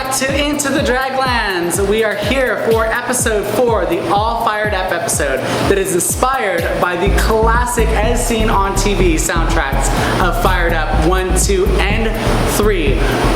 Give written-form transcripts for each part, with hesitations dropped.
back to Into the Draglands. We are here for episode 4, the all fired up episode that is inspired by the classic as seen on TV soundtracks of Fired Up 1, 2, and 3.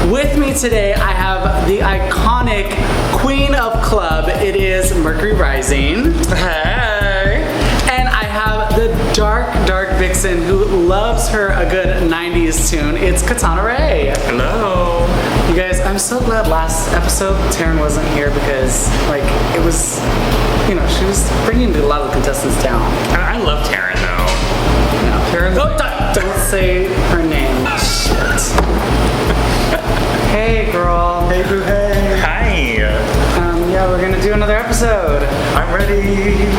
With me today, I have the iconic queen of club. It is Mercury Rising. Hey! And I have the dark vixen who loves her a good 90s tune. It's Katana Ray. Hello. You guys, I'm so glad last episode Taryn wasn't here because, like, it was, you know, she was bringing a lot of the contestants down. I love Taryn though. No. Taryn's Don't say her name. Shit. Hey, girl. Hey, boo, hey. Hi. Yeah, we're gonna do another episode. I'm ready.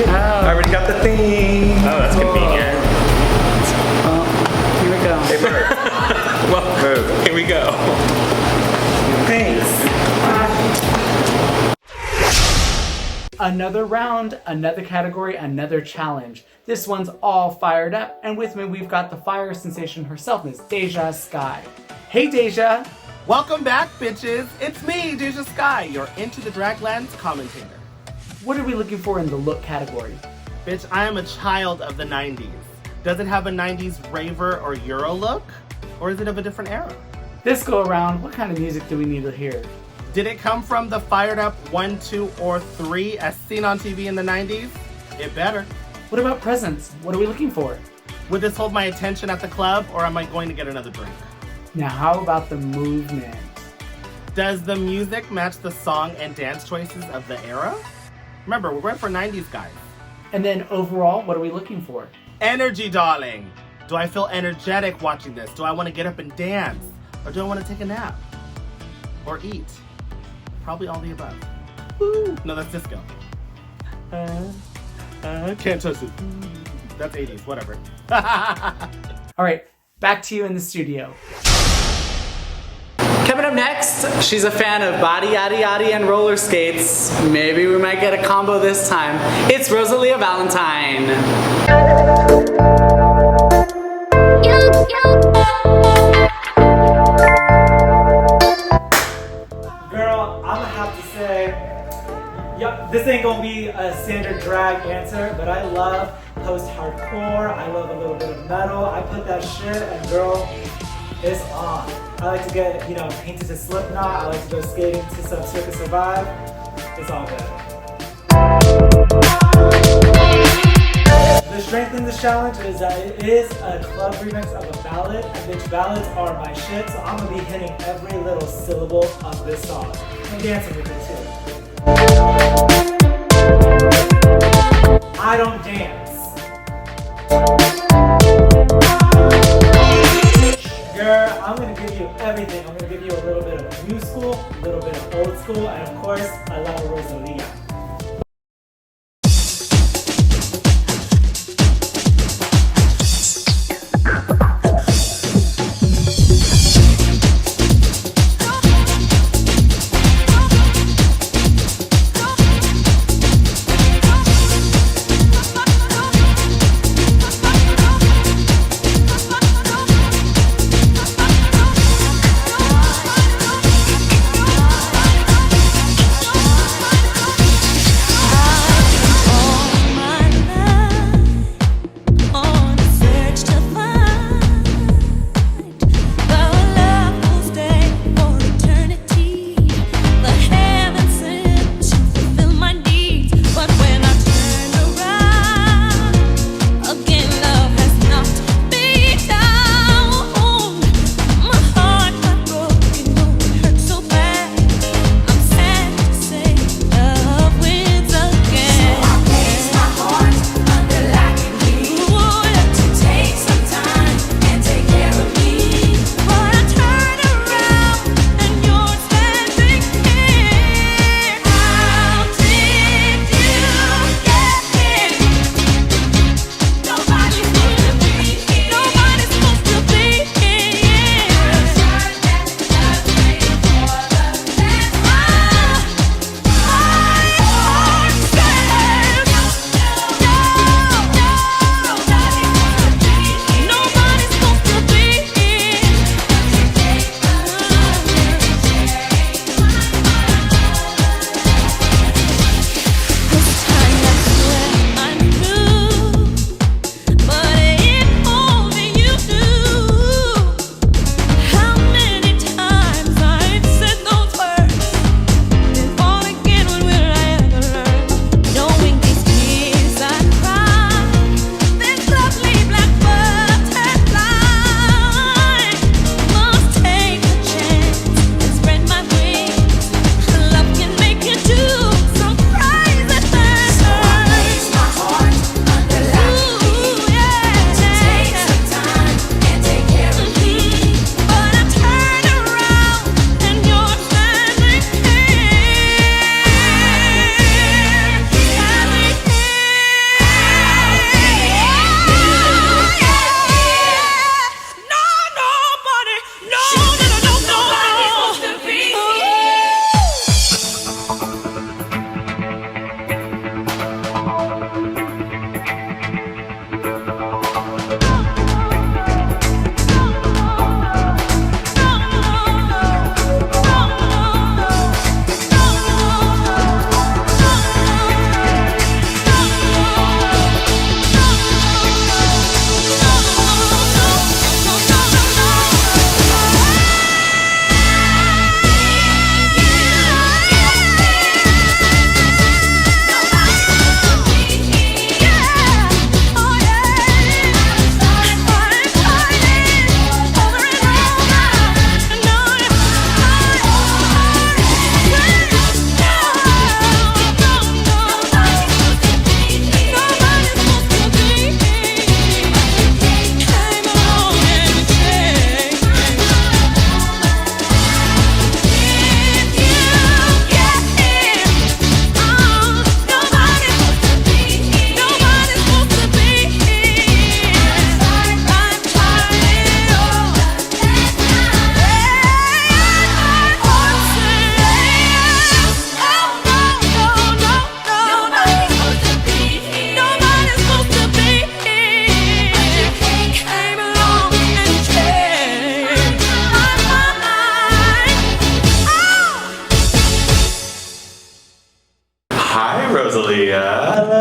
Oh. I already got the theme. Oh, that's convenient. Well, here we go. Hey, Bert. Well, move. Here we go. Thanks. Another round, another category, another challenge. This one's all fired up, and with me we've got the fire sensation herself, Miss Deja Sky. Hey, Deja. Welcome back, bitches. It's me, Deja Sky, your Into the Draglands commentator. What are we looking for in the look category? Bitch, I am a child of the 90s. Does it have a 90s raver or Euro look? Or is it of a different era? This go around, what kind of music do we need to hear? Did it come from the Fired Up 1, 2, or 3 as seen on TV in the 90s? It better. What about presents? What are we looking for? Would this hold my attention at the club, or am I going to get another drink? Now, how about the movement? Does the music match the song and dance choices of the era? Remember, we're going for 90s, guys. And then overall, what are we looking for? Energy, darling. Do I feel energetic watching this? Do I want to get up and dance? Or do I want to take a nap? Or eat? Probably all the above. Woo! No, that's disco. Can't touch it. That's 80s, whatever. All right, back to you in the studio. Coming up next, she's a fan of body yaddy yaddy and roller skates. Maybe we might get a combo this time. It's Rosalia Valentine. Girl, I'm gonna have to say, this ain't gonna be a standard drag answer, but I love post-hardcore, I love a little bit of metal, I put that shit and girl, it's on. I like to get, painted to Slipknot, I like to go skating to some Circa Survive, it's all good. The strength in this challenge is that it is a club remix of a ballad, and bitch, ballads are my shit, so I'm gonna be hitting every little syllable of this song. I'm dancing with it too. I don't dance. Girl, I'm gonna give you everything. I'm gonna give you a little bit of new school, a little bit of old school, and of course, I love Rosalia.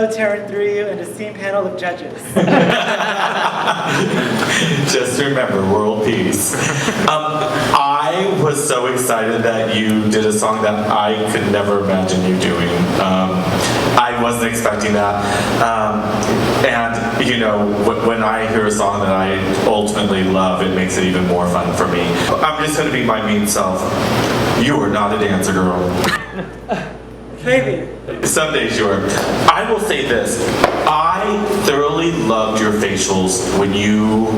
Hello, Taryn Thru-U and esteemed panel of judges. Just remember, world peace. I was so excited that you did a song that I could never imagine you doing. I wasn't expecting that. And, you know, when I hear a song that I ultimately love, it makes it even more fun for me. I'm just going to be my mean self. You are not a dancer, girl. Maybe. Some days you are. I will say this. I thoroughly loved your facials when you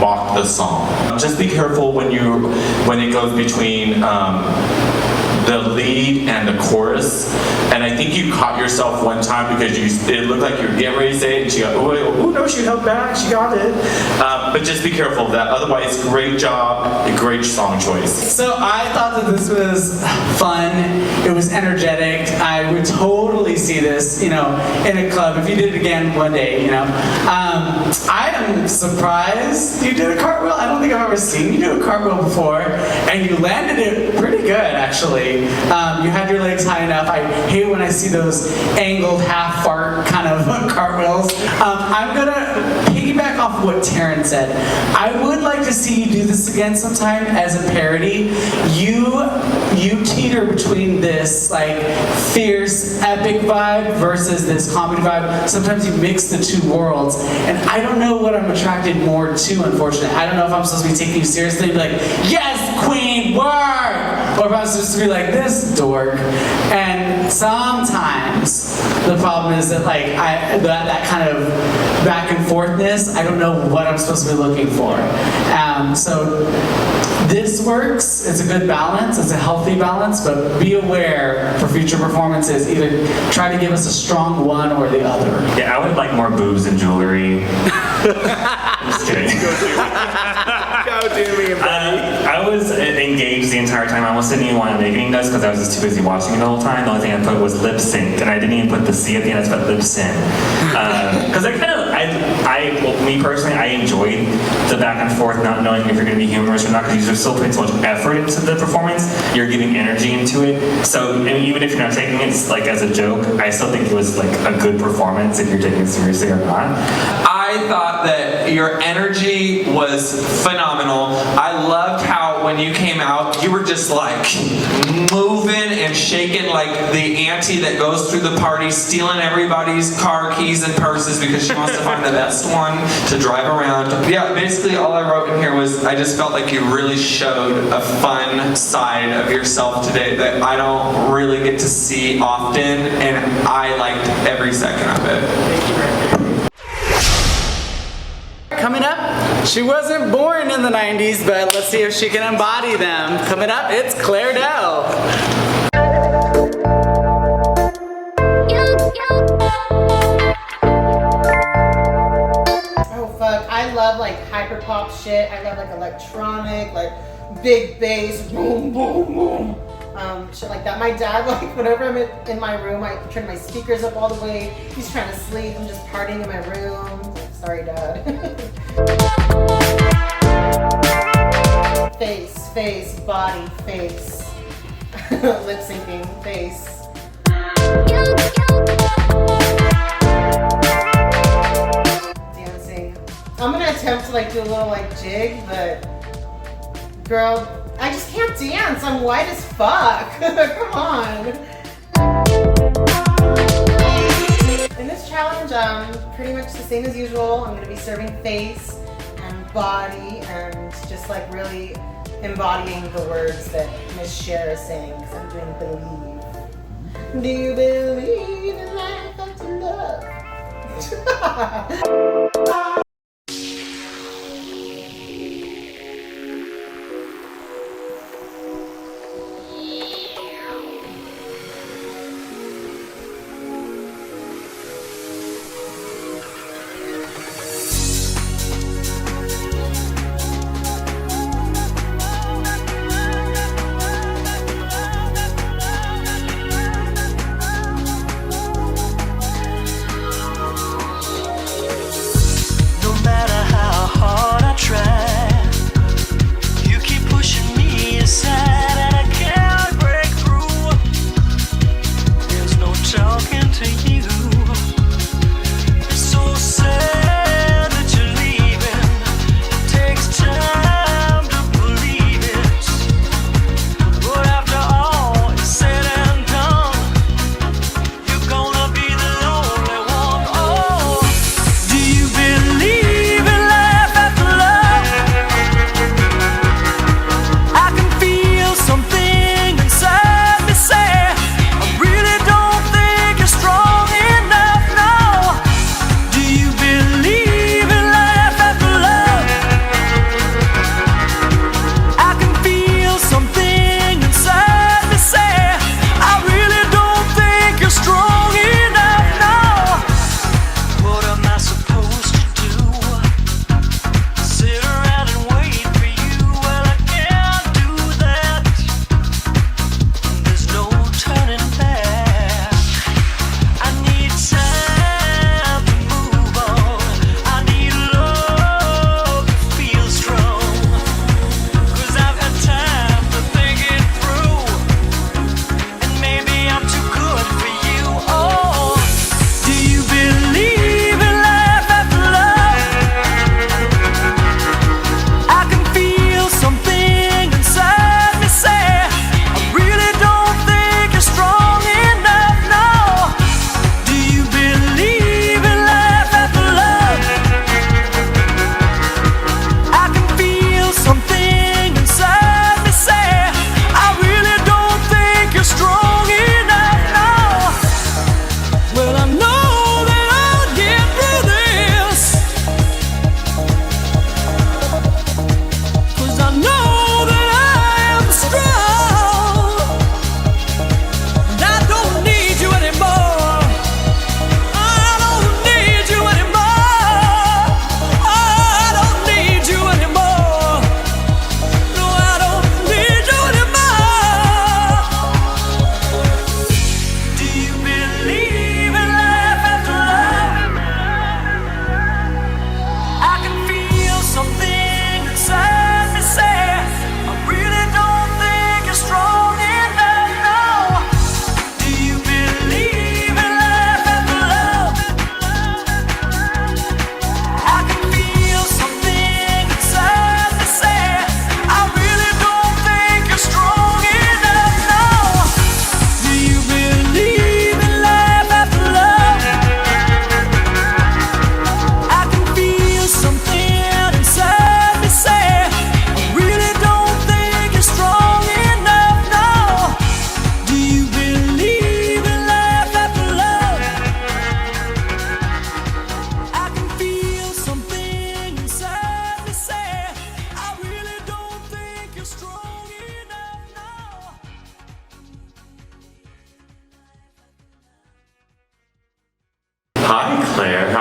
mocked the song. Just be careful when it goes between the lead and the chorus. And I think you caught yourself one time because it looked like you were getting ready to say it and she got, oh no, she held back, she got it. But just be careful of that. Otherwise, great job, a great song choice. So I thought that this was fun, it was energetic, I would totally see this, you know, in a club, if you did it again one day, you know. I am surprised you did a cartwheel. I don't think I've ever seen you do a cartwheel before, and you landed it pretty good, actually. You had your legs high enough. I hate when I see those angled half fart kind of cartwheels. I'm gonna piggyback off what Taryn said. I would like to see you do this again sometime as a parody. You teeter between this like fierce epic vibe versus this comedy vibe. Sometimes you mix the two worlds, and I don't know what I'm attracted more to, unfortunately. I don't know if I'm supposed to be taking you seriously and be like, yes, queen, work! Or if I'm supposed to be like, this dork. And sometimes the problem is that like that kind of back and forthness, I don't know what I'm supposed to be looking for. So this works, it's a good balance, it's a healthy balance, but be aware for future performances, either try to give us a strong one or the other. Yeah, I would like more boobs and jewelry. Just kidding. Go do me, buddy. I was engaged the entire time. I almost didn't even want to make any notes because I was just too busy watching it the whole time. The only thing I put was lip sync, and I didn't even put the C at the end. I just put lip sync. Because me personally, I enjoyed the back and forth, not knowing if you're going to be humorous or not, because you're still putting so much effort into the performance. You're giving energy into it. So I mean, even if you're not taking it like as a joke, I still think it was like a good performance if you're taking it seriously or not. I thought that your energy was phenomenal. I loved how when you came out, you were just like moving and shaking like the auntie that goes through the party, stealing everybody's car keys and purses because she wants to find the best one to drive around. Yeah, basically all I wrote in here was I just felt like you really showed a fun side of yourself today that I don't really get to see often, and I liked every second of it. Thank you very much. Coming up, she wasn't born in the 90s, but let's see if she can embody them. Coming up, it's Claire Dell. Oh fuck, I love like hyper pop shit. I love like electronic, like big bass, boom, boom, boom. Shit like that. My dad, like whenever I'm in my room, I turn my speakers up all the way. He's trying to sleep, I'm just partying in my room. Sorry, Dad. Face, body, face. Lip syncing, face. Dancing. I'm gonna attempt to like do a little like jig, but girl, I just can't dance. I'm white as fuck. Come on. In this challenge, pretty much the same as usual. I'm gonna be serving face and body and just like really embodying the words that Miss Cher is saying, because I'm doing believe. Do you believe in life after love?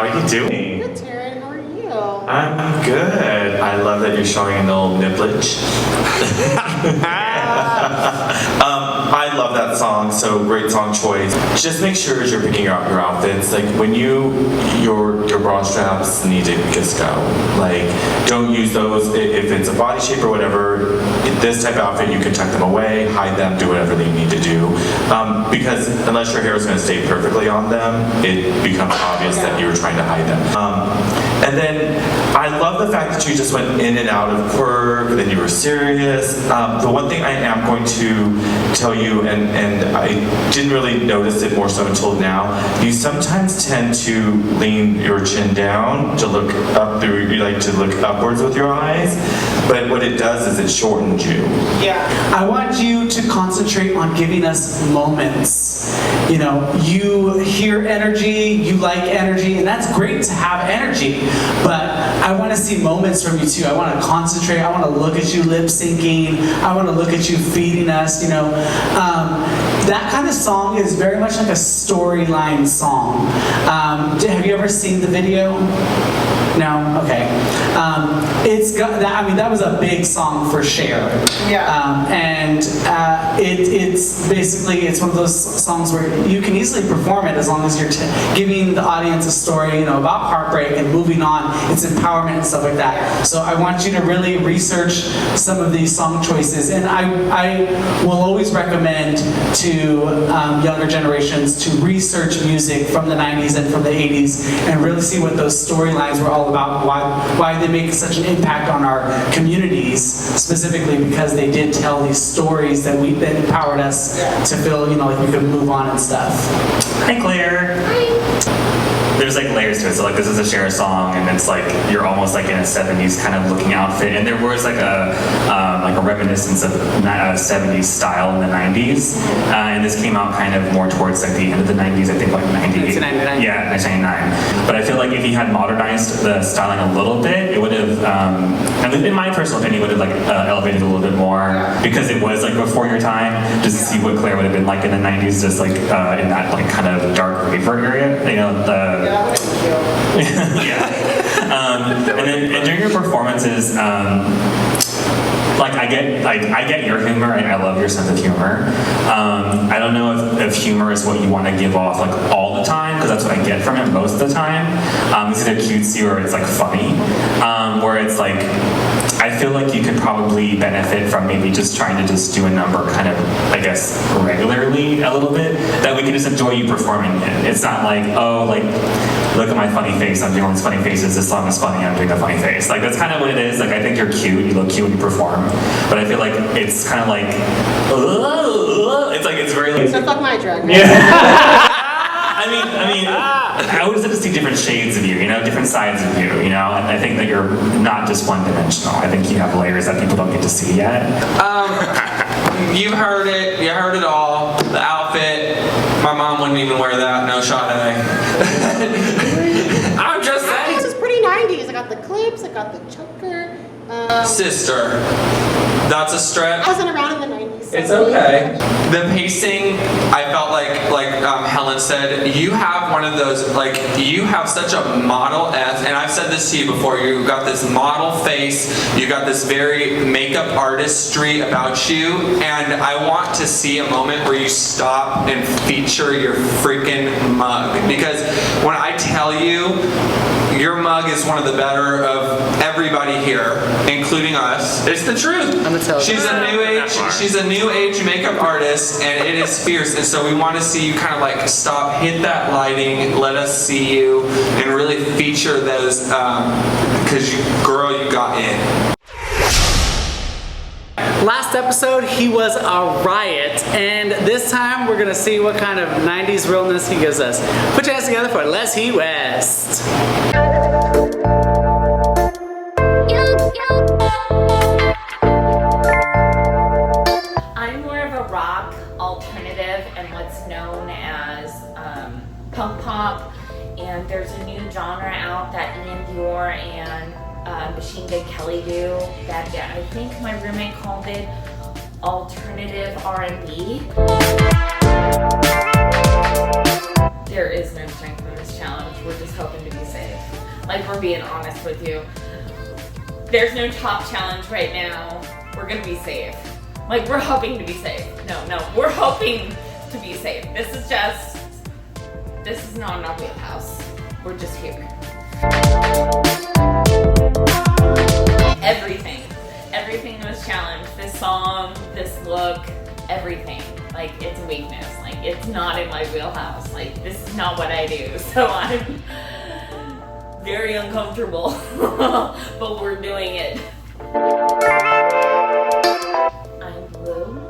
are you doing? Good, Taryn. How are you? I'm good. I love that you're showing an old nipplage. I love that song, so great song choice. Just make sure as you're picking out your outfits, like when your bra straps need to just go. Like, don't use those if it's a body shape or whatever. This type of outfit, you can tuck them away, hide them, do whatever they need to do. Because unless your hair is going to stay perfectly on them, it becomes obvious that you were trying to hide them. And then I love the fact that you just went in and out of quirk, then you were serious. The one thing I am going to tell you, and I didn't really notice it more so until now, you sometimes tend to lean your chin down to look up through, you like to look upwards with your eyes, but what it does is it shortens you. Yeah. I want you to concentrate on giving us moments. You know, you hear energy, you like energy, and that's great to have energy, but I want to see moments from you too. I want to concentrate, I want to look at you lip syncing, I want to look at you feeding us, you know. That kind of song is very much like a storyline song. Have you ever seen the video? No? Okay. It's got that, I mean, that was a big song for Cher. Yeah. It's basically, it's one of those songs where you can easily perform it as long as you're giving the audience a story, you know, about heartbreak and moving on. It's empowerment and stuff like that. So I want you to really research some of these song choices, and I will always recommend to younger generations to research music from the 90s and from the 80s and really see what those storylines were all about, why they make such an impact on our communities, specifically because they did tell these stories that empowered us to feel, you know, like we could move on and stuff. Hi, Claire. There's like layers to it. So like this is a Cher song, and it's like you're almost like in a 70s kind of looking outfit, and there was like a reminiscence of 70s style in the 90s, and this came out kind of more towards like the end of the 90s. I think like 98. 1999. Yeah, 1999. But I feel like if he had modernized the styling a little bit, it would have, in my personal opinion, would have like elevated a little bit more, because it was like before your time. Just to see what Claire would have been like in the 90s, just like in that like kind of dark raver area, you know. Yeah. And during your performances, like I get your humor, and I love your sense of humor. I don't know if humor is what you want to give off like all the time, because that's what I get from it most of the time. It's either cutesy or it's like funny, where it's like, I feel like you could probably benefit from maybe just trying to just do a number kind of, I guess, regularly a little bit, that we can just enjoy you performing it. It's not like, oh, like, look at my funny face, I'm doing all these funny faces, this song is funny, I'm doing a funny face. Like, that's kind of what it is. Like, I think you're cute, you look cute when you perform, but I feel like it's kind of like, it's like, it's very like... So fuck my drag. Yeah. I mean, I always like to see different shades of you, you know, different sides of you, you know, and I think that you're not just one-dimensional. I think you have layers that people don't get to see yet. You've heard it, you heard it all. The outfit, my mom wouldn't even wear that, no shot at I'm just saying. This is pretty 90s. I got the clips, I got the choker. Sister, that's a stretch. I wasn't around in the 90s. So It's okay. The pacing, I felt like Helen said, you have one of those, like, you have such a Model S, and I've said this to you before, you got this model face, you got this very makeup artistry about you, and I want to see a moment where you stop and feature your freaking mug. Because when I tell you, your mug is one of the better of everybody here, including us. It's the truth. I'm gonna tell you. She's a new age makeup artist, and it is fierce. And so we want to see you kind of like stop, hit that lighting, let us see you, and really feature those, because girl, you got in. Last episode, he was a riot, and this time we're gonna see what kind of 90s realness he gives us. Put your hands together for Lez-he West. I'm more of a rock alternative and what's known as punk pop, and there's a new genre out that E04 and Machine Gun Kelly do that I think my roommate called it alternative R&B. There is no strength in this challenge. We're just hoping to be safe. being honest with you. There's no top challenge right now. We're gonna be safe. Like, we're hoping to be safe. No, we're hoping to be safe. This is not in our wheelhouse. We're just here. Everything was challenged. This song, this look, everything. Like, it's a weakness. Like, it's not in my wheelhouse. Like, this is not what I do. So I'm very uncomfortable, but we're doing it. I'm blue.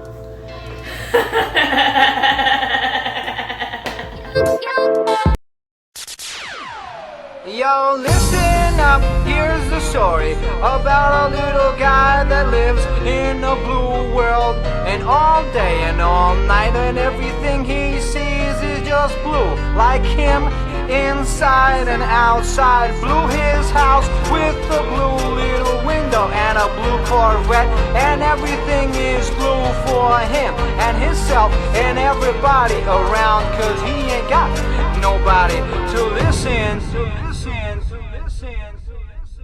Yo, listen up, here's the story about a little guy that lives in a blue world. And all day and all night and everything he sees is just blue. Like him, inside and outside. Blue his house with a blue little window and a blue Corvette. And everything is blue for him and himself and everybody around. Cause he ain't got nobody to listen.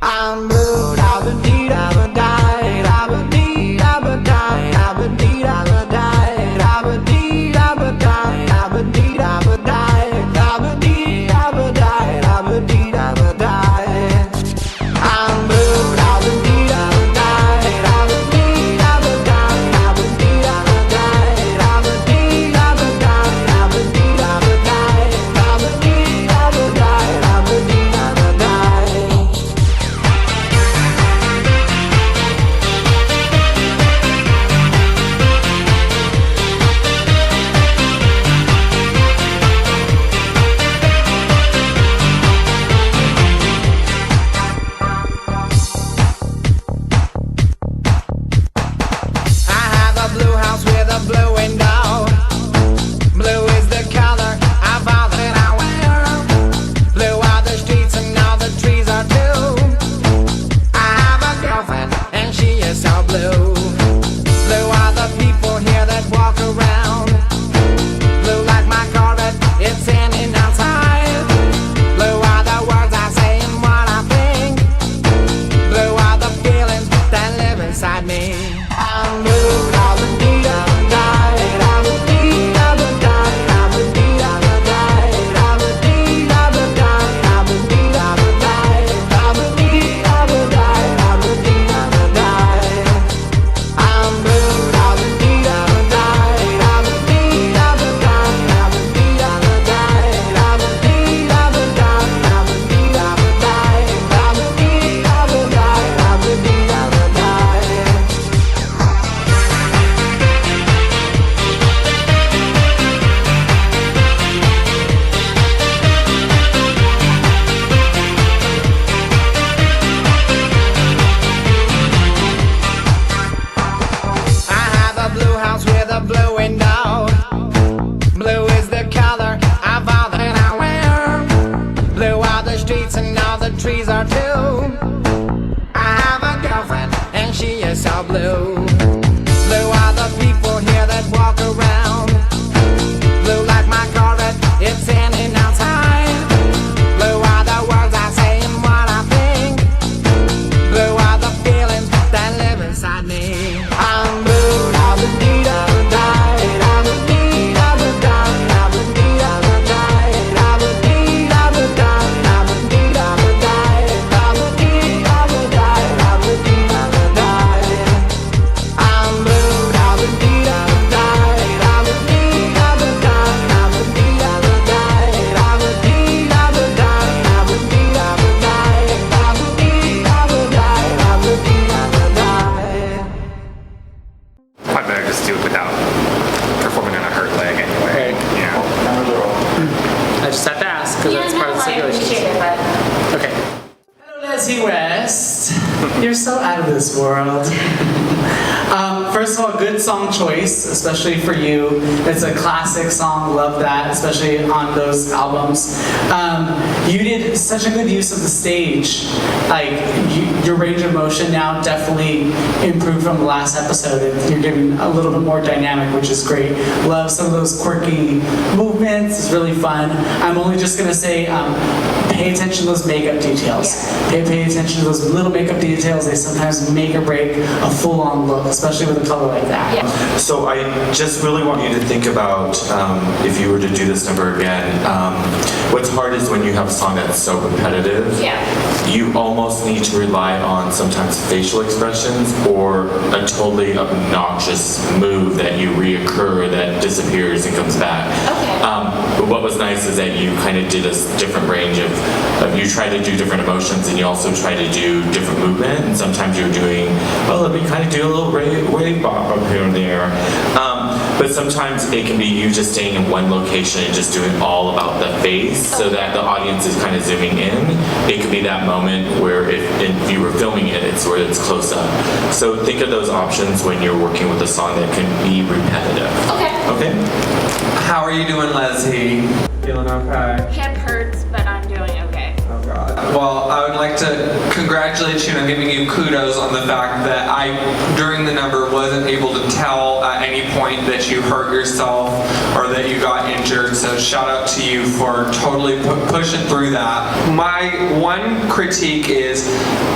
I'm blue, da-ba-dee, da-ba-die, da-ba-dee, da-ba-die, da-ba-dee, da-ba-die, da-ba-dee, da-ba-die, da-ba-dee, da-ba-die, da-ba-dee, da-ba-die, da-ba-dee, da-ba-die. I'm blue, da-ba-dee, da-ba-die, da-ba-dee, da-ba-die, da-ba-dee, da-ba-die, da-ba-dee, da-ba-die, da-ba-dee, da-ba-die, da-ba-dee, da-ba-die, da-ba-dee, da-ba-die. Trees are too. I have a girlfriend and she is so blue. Blue are the people here that walk around. Blue like my Corvette, it's in and outside. Blue are the words I say and what I think. Blue are the feelings that live inside me. I'm blue, da-ba-dee, da-ba-die, da-ba-dee, da-ba-die, da-ba-dee, da-ba-die, da-ba-dee, da-ba-die, da-ba-dee, da-ba-die. I'm blue, da-ba-dee, da-ba-die, da-ba-dee, da-ba-die, da-ba-dee, da-ba-die, da-ba-dee, da-ba-die, da-ba-dee, da-ba-die, da-ba-dee, da-ba-die, da-ba-dee, da-ba-die. Probably better just do it without performing on a hurt leg anyway. Right. Yeah. I just have to ask because that's part of the I stipulation. appreciate it, but Okay. Hello, Lez-he West. You're so out of this world. First of all, good song choice, especially for you. It's a classic song, love that, especially on those albums. You did such a good use of the stage. Like, your range of motion now definitely improved from the last episode. You're getting a little bit more dynamic, which is great. Love some of those quirky movements. It's really fun. I'm only just gonna say, pay attention to those makeup details. Pay attention to those little makeup details. They sometimes make or break a full-on look, especially with a color like that. So I just really want you to think about, if you were to do this number again, what's hard is when you have a song that's so repetitive, you almost need to rely on sometimes facial expressions or a totally obnoxious move that you reoccur that disappears and comes back. But what was nice is that you kind of did a different range of you try to do different emotions and you also try to do different movement, and sometimes you're doing, well, let me kind of do a little wave bop up here and there. But sometimes it can be you just staying in one location and just doing all about the face so that the audience is kind of zooming in. It could be that moment where if you were filming it, it's where it's close up. So think of those options when you're working with a song that can be repetitive. Okay? How are you doing, Lez-he? Feeling okay? Hip hurts, but I'm doing okay. Oh God. Well, I would like to congratulate you, and I'm giving you kudos on the fact that I, during the number, wasn't able to tell at any point that you hurt yourself or that you got injured. So shout out to you for totally pushing through that. My one critique is,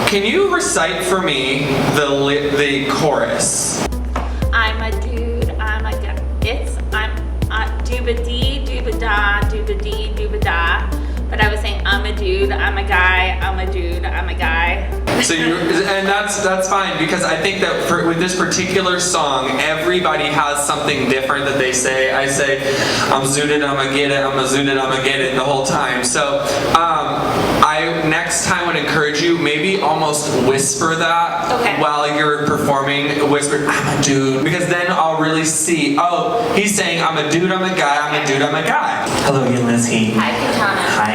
can you recite for me the chorus? I'm a dude, I'm a guy. I'm dooba-dee, dooba-da, dooba-dee, dooba-da. But I was saying, I'm a dude, I'm a guy, I'm a dude, I'm a guy. So and that's fine, because I think that with this particular song, everybody has something different that they say. I say, I'm zooted, I'ma get it, I'm a zooted, I'ma get it the whole time. So I next time would encourage you, maybe almost whisper that while you're performing. Whisper, I'm a dude, because then I'll really see, oh, he's saying, I'm a dude, I'm a guy, I'm a dude, I'm a guy. Hello again, Lez-he. Hi, Katana. Hi.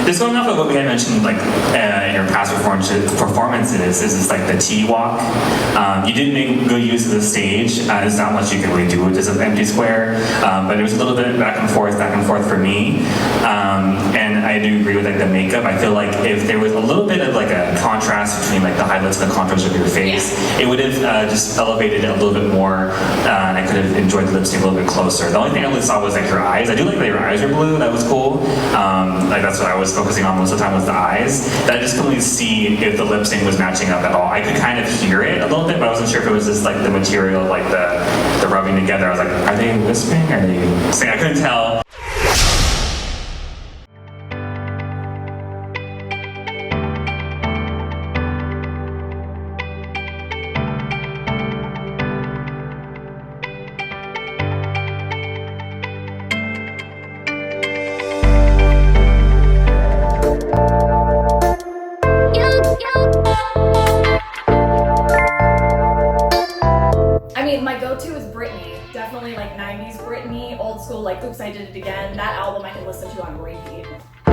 Just going off of what we had mentioned, like in your past performances, is this like the T-walk. You did make good use of the stage. There's not much you can really do with this empty square, but it was a little bit back and forth for me. And I do agree with like the makeup. I feel like if there was a little bit of like a contrast between like the highlights and the contours of your face, it would have just elevated it a little bit more, and I could have enjoyed the lip sync a little bit closer. The only thing I really saw was like your eyes. I do like that your eyes are blue. That was cool. Like that's what I was focusing on most of the time, was the eyes. That I just couldn't really see if the lip sync was matching up at all. I could kind of hear it a little bit, but I wasn't sure if it was just like the material, like the rubbing together. I was like, are they whispering? Are they saying? I couldn't tell. My go-to is Britney. Definitely like 90s Britney, old school, like Oops, I Did It Again. That album I can listen to on repeat. I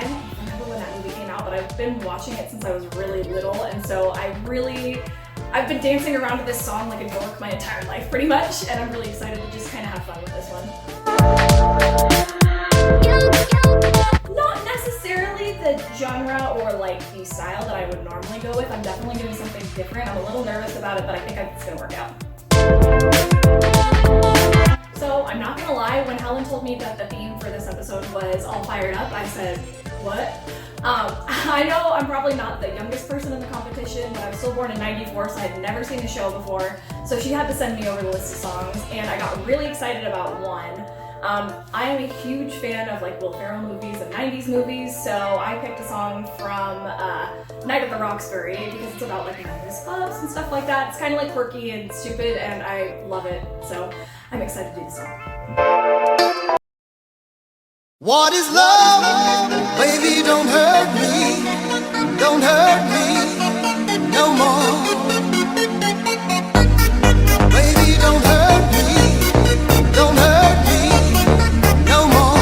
don't remember when that movie came out, but I've been watching it since I was really little, and so I've been dancing around to this song like a dork my entire life pretty much, and I'm really excited to just kind of have fun with this one. Not necessarily the genre or like the style that I would normally go with. I'm definitely doing something different. I'm a little nervous about it, but I think it's gonna work out. So I'm not gonna lie, when Helen told me that the theme for this episode was All Fired Up, I said, what? I know I'm probably not the youngest person in the competition, but I was still born in '94, so I had never seen the show before. So she had to send me over the list of songs, and I got really excited about one. I am a huge fan of like Will Ferrell movies and 90s movies, so I picked a song from Night at the Roxbury because it's about like 90s clubs and stuff like that. It's kind of like quirky and stupid, and I love it, so I'm excited to do the song. What is love? Baby, don't hurt me. Don't hurt me no more. Baby, don't hurt me. Don't hurt me no more.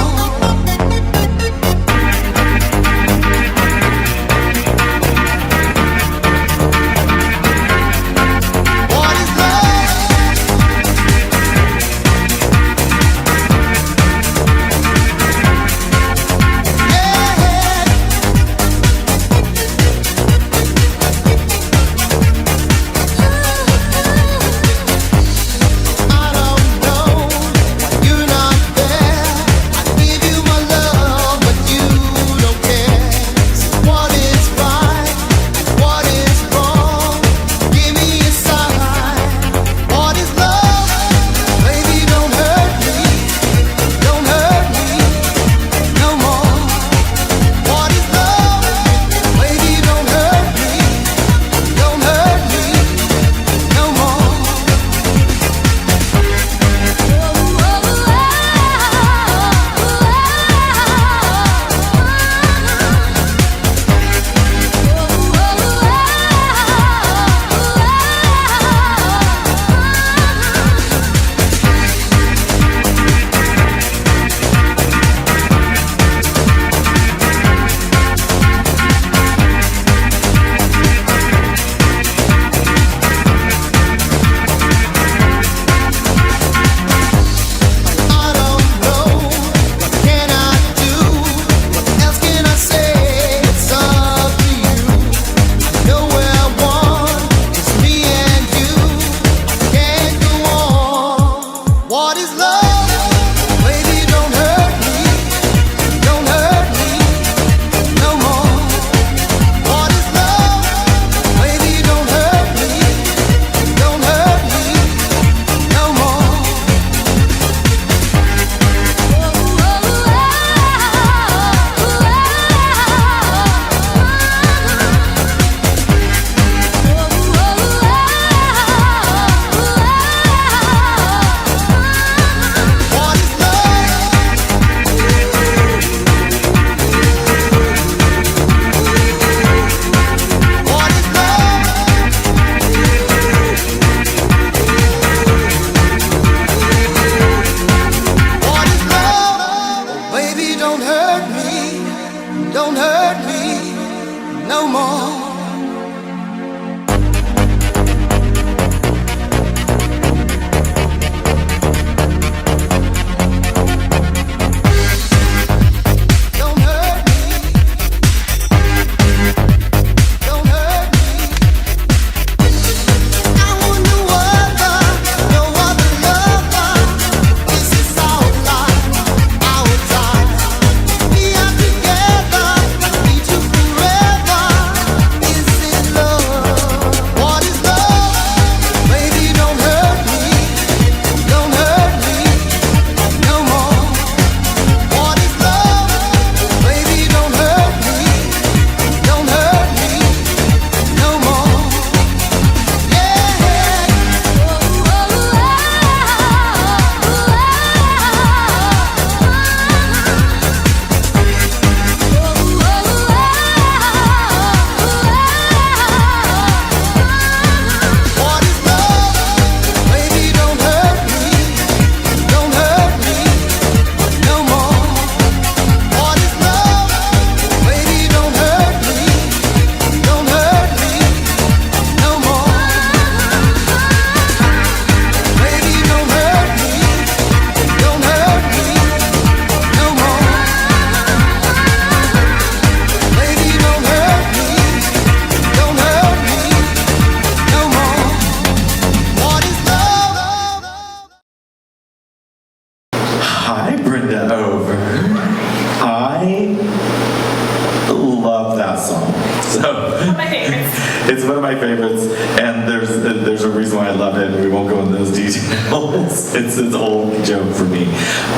love it. We won't go into those details. It's an old joke for me.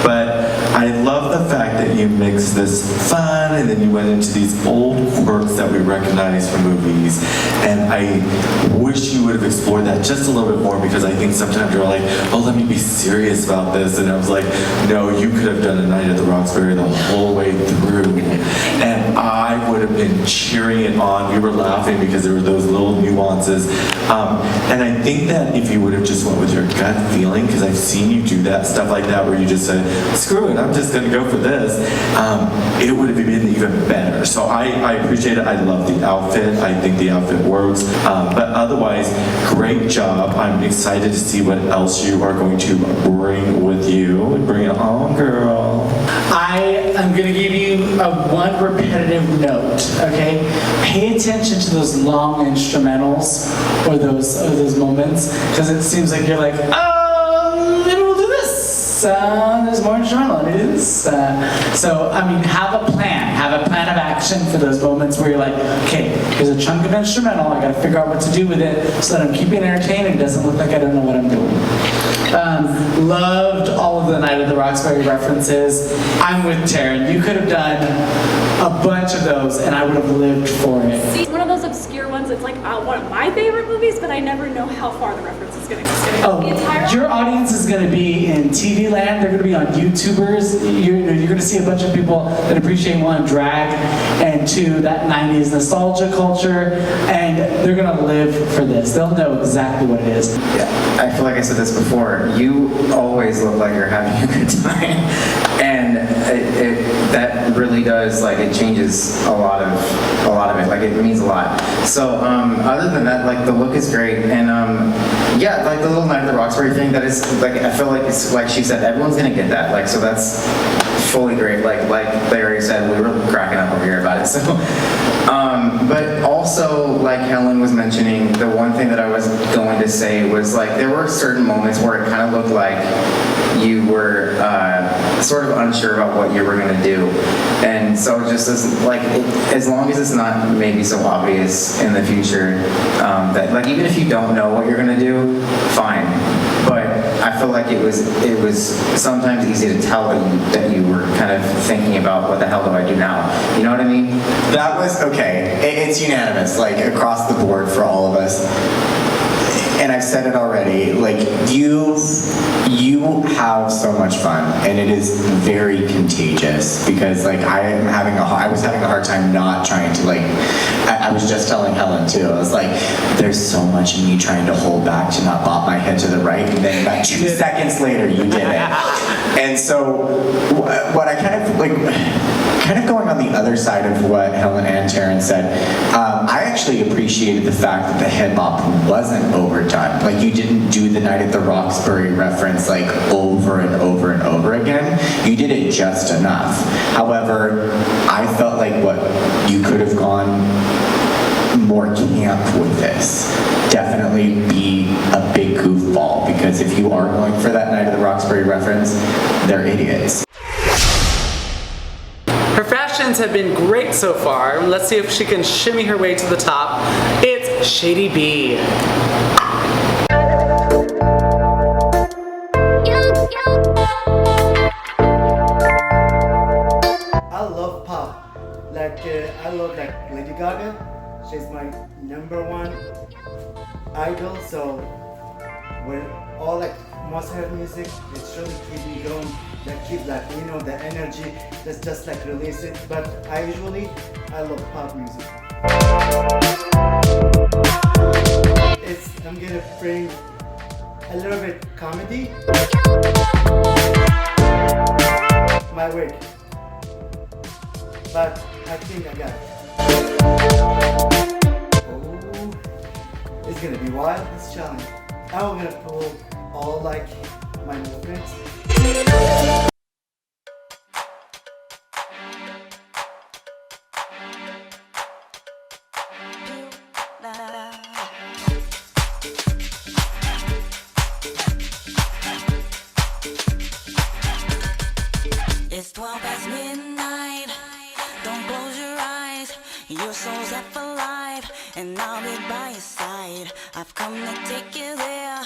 But I love the fact that you mix this fun and then you went into these old quirks that we recognize from movies. And I wish you would have explored that just a little bit more, because I think sometimes you're like, oh, let me be serious about this. And I was like, no, you could have done A Night at the Roxbury the whole way through. And I would have been cheering it on. We were laughing because there were those little nuances. And I think that if you would have just went with your gut feeling, because I've seen you do that, stuff like that, where you just said, screw it, I'm just going to go for this, it would have been even better. So I appreciate it. I love the outfit. I think the outfit works. But otherwise, great job. I'm excited to see what else you are going to bring with you. Bring it on, girl. I am going to give you one repetitive note, okay? Pay attention to those long instrumentals or those moments, because it seems like you're like, oh, maybe we'll do this. There's more instrumental. It is. So, I mean, have a plan. Have a plan of action for those moments where you're like, okay, here's a chunk of instrumental. I got to figure out what to do with it so that I'm keeping entertained and it doesn't look like I don't know what I'm doing. Loved all of the Night of the Roxbury references. I'm with Taryn. You could have done a bunch of those and I would have lived for it. See, one of those obscure ones, it's like one of my favorite movies, but I never know how far the reference is going to go. Oh, your audience is going to be in TV land. They're going to be on YouTubers. You're going to see a bunch of people that appreciate, one, drag, and two, that 90s nostalgia culture, and they're going to live for this. They'll know exactly what it is. Yeah, I feel like I said this before. You always look like you're having a good time, and that really does, like, it changes a lot of it. Like, it means a lot. So other than that, like, the look is great, and yeah, like the little Night of the Roxbury thing, that is, like, I feel like it's like she said, everyone's gonna get that. Like, so that's fully great. Like they already said, we were cracking up over here about it. So, but also, like Helen was mentioning, the one thing that I was going to say was, like, there were certain moments where it kind of looked like you were sort of unsure about what you were going to do, and so just as long as it's not maybe so obvious in the future, that, like, even if you don't know what you're going to do, fine. But I feel like it was sometimes easy to tell that you were kind of thinking about, what the hell do I do now? You know what I mean? That was okay. It's unanimous, like, across the board for all of us. And I've said it already, like, you have so much fun, and it is very contagious, because, like, I was having a hard time not trying to, like, I was just telling Helen too, I was like, there's so much in me trying to hold back to not bop my head to the right, and then about 2 seconds later you did it. And so what I kind of going on the other side of what Helen and Taryn said, I actually appreciated the fact that the head bop wasn't overdone. Like, you didn't do the Night at the Roxbury reference, like, over and over and over again. You did it just enough. However, I felt like what you could have gone more camp with this. Definitely be a big goofball, because if you are going for that Night of the Roxbury reference, they're idiots. Her fashions have been great so far. Let's see if she can shimmy her way to the top. It's Shady B. I love pop. Like, I love, like, Lady Gaga. She's my #1 idol. So when all, like, most of her music, it's really keep me going. That keep, like, you know, the energy. Let's just, like, release it. But I love pop music. I'm gonna bring a little bit comedy. My wig. But I think I got it. Oh, it's gonna be wild, this challenge. I'm gonna pull all, like, my movements. It's 12 past midnight, don't close your eyes. Your soul's up for life, and I'll be by your side. I've come to take you there.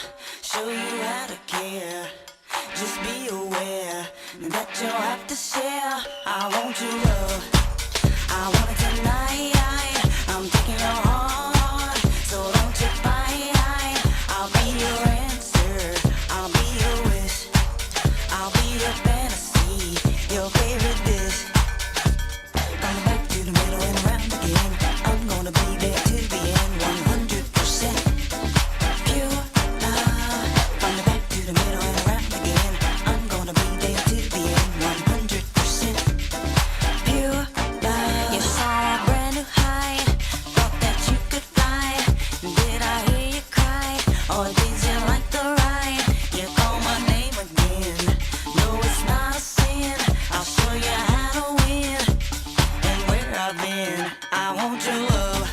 or things you like the ride. You call my name again. No, it's not a sin. I'll show you how to win. And where I've been, I want your love.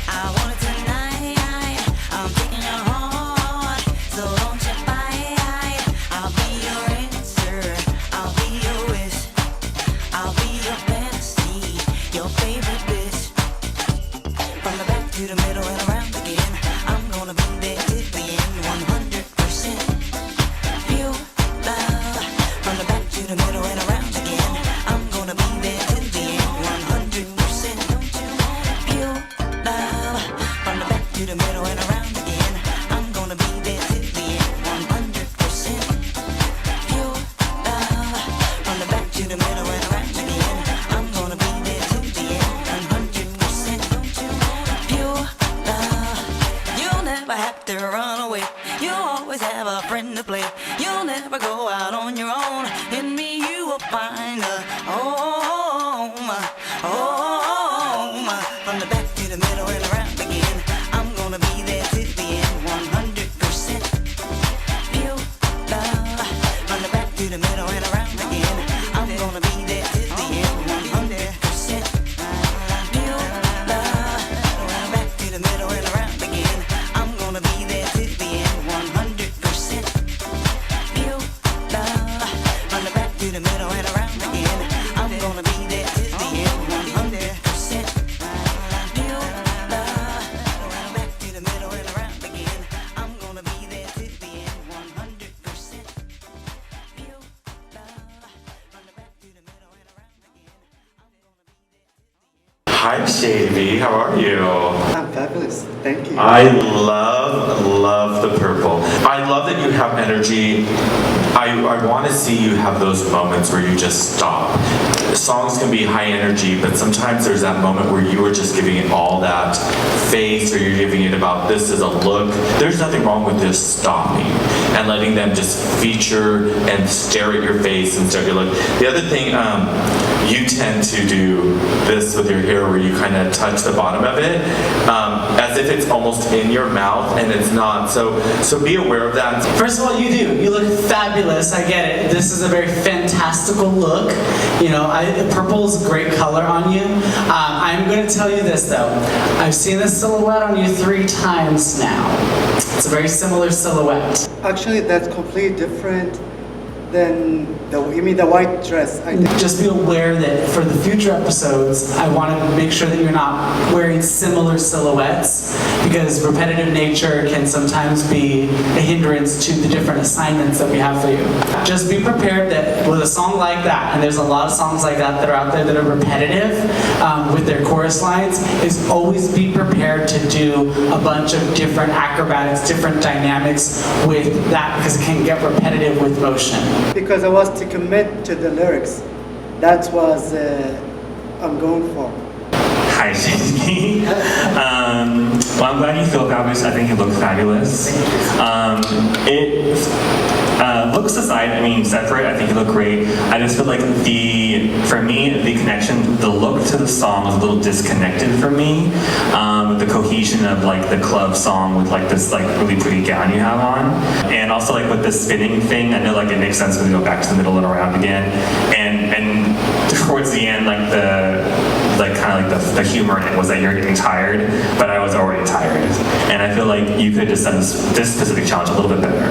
I want it tonight. I'm taking your heart, so don't you fight. I'll be your answer. I'll be your wish. I'll be your fantasy, your favorite bitch. From the back to the middle and around again, I'm gonna be there till the end. 100% pure love. From the back to the middle and around again, I'm gonna be there till the end. 100% pure love. From the back to the middle and around again, I'm gonna be there till the end. 100% pure love. From the back to the middle and around again, I'm gonna be there till the end. 100% pure love. You'll never have to run away. You'll always have a friend to play. You'll never go out on your own. In me you will find a home, home. From the back to the middle and around again, I'm gonna be there till the end. 100% pure love. From the back to the middle and around again, I'm gonna be there till the end. 100% pure love. From the back to the middle and around again, I'm gonna be there till the end. 100% pure love. From the back to the middle and around again, I'm gonna be there till the end. 100% pure love. From the back to the middle and around again, I'm gonna be there till the end. 100% pure love. From the back to the middle and around again, I'm gonna be there till the end. Hi, Shavy. How are you? I'm fabulous. Thank you. I love the purple. I love that you have energy. I want to see you have those moments where you just stop. Songs can be high energy, but sometimes there's that moment where you are just giving it all that face, or you're giving it about this is a look. There's nothing wrong with just stopping and letting them just feature and stare at your face and stare at your look. The other thing, you tend to do this with your hair where you kind of touch the bottom of it as if it's almost in your mouth, and it's not. So be aware of that. First of all, you do. You look fabulous. I get it. This is a very fantastical look. You know, purple is a great color on you. I'm going to tell you this though. I've seen this silhouette on you 3 times now. It's a very similar silhouette. Actually, that's completely different than the white dress. Just be aware that for the future episodes, I want to make sure that you're not wearing similar silhouettes, because repetitive nature can sometimes be a hindrance to the different assignments that we have for you. Just be prepared that with a song like that, and there's a lot of songs like that that are out there that are repetitive with their chorus lines, is always be prepared to do a bunch of different acrobatics, different dynamics with that, because it can get repetitive with motion. Because I was to commit to the lyrics. That was I'm going for. Hi, Shavy. Well, I'm glad you feel fabulous. I think you look fabulous. Looks aside, I mean, separate, I think you look great. I just feel like for me, the connection, the look to the song was a little disconnected for me. The cohesion of like the club song with like this like really pretty gown you have on. And also like with the spinning thing, I know like it makes sense when you go back to the middle and around again. And towards the end, like the humor in it was that you're getting tired, but I was already tired. And I feel like you could have just done this specific challenge a little bit better.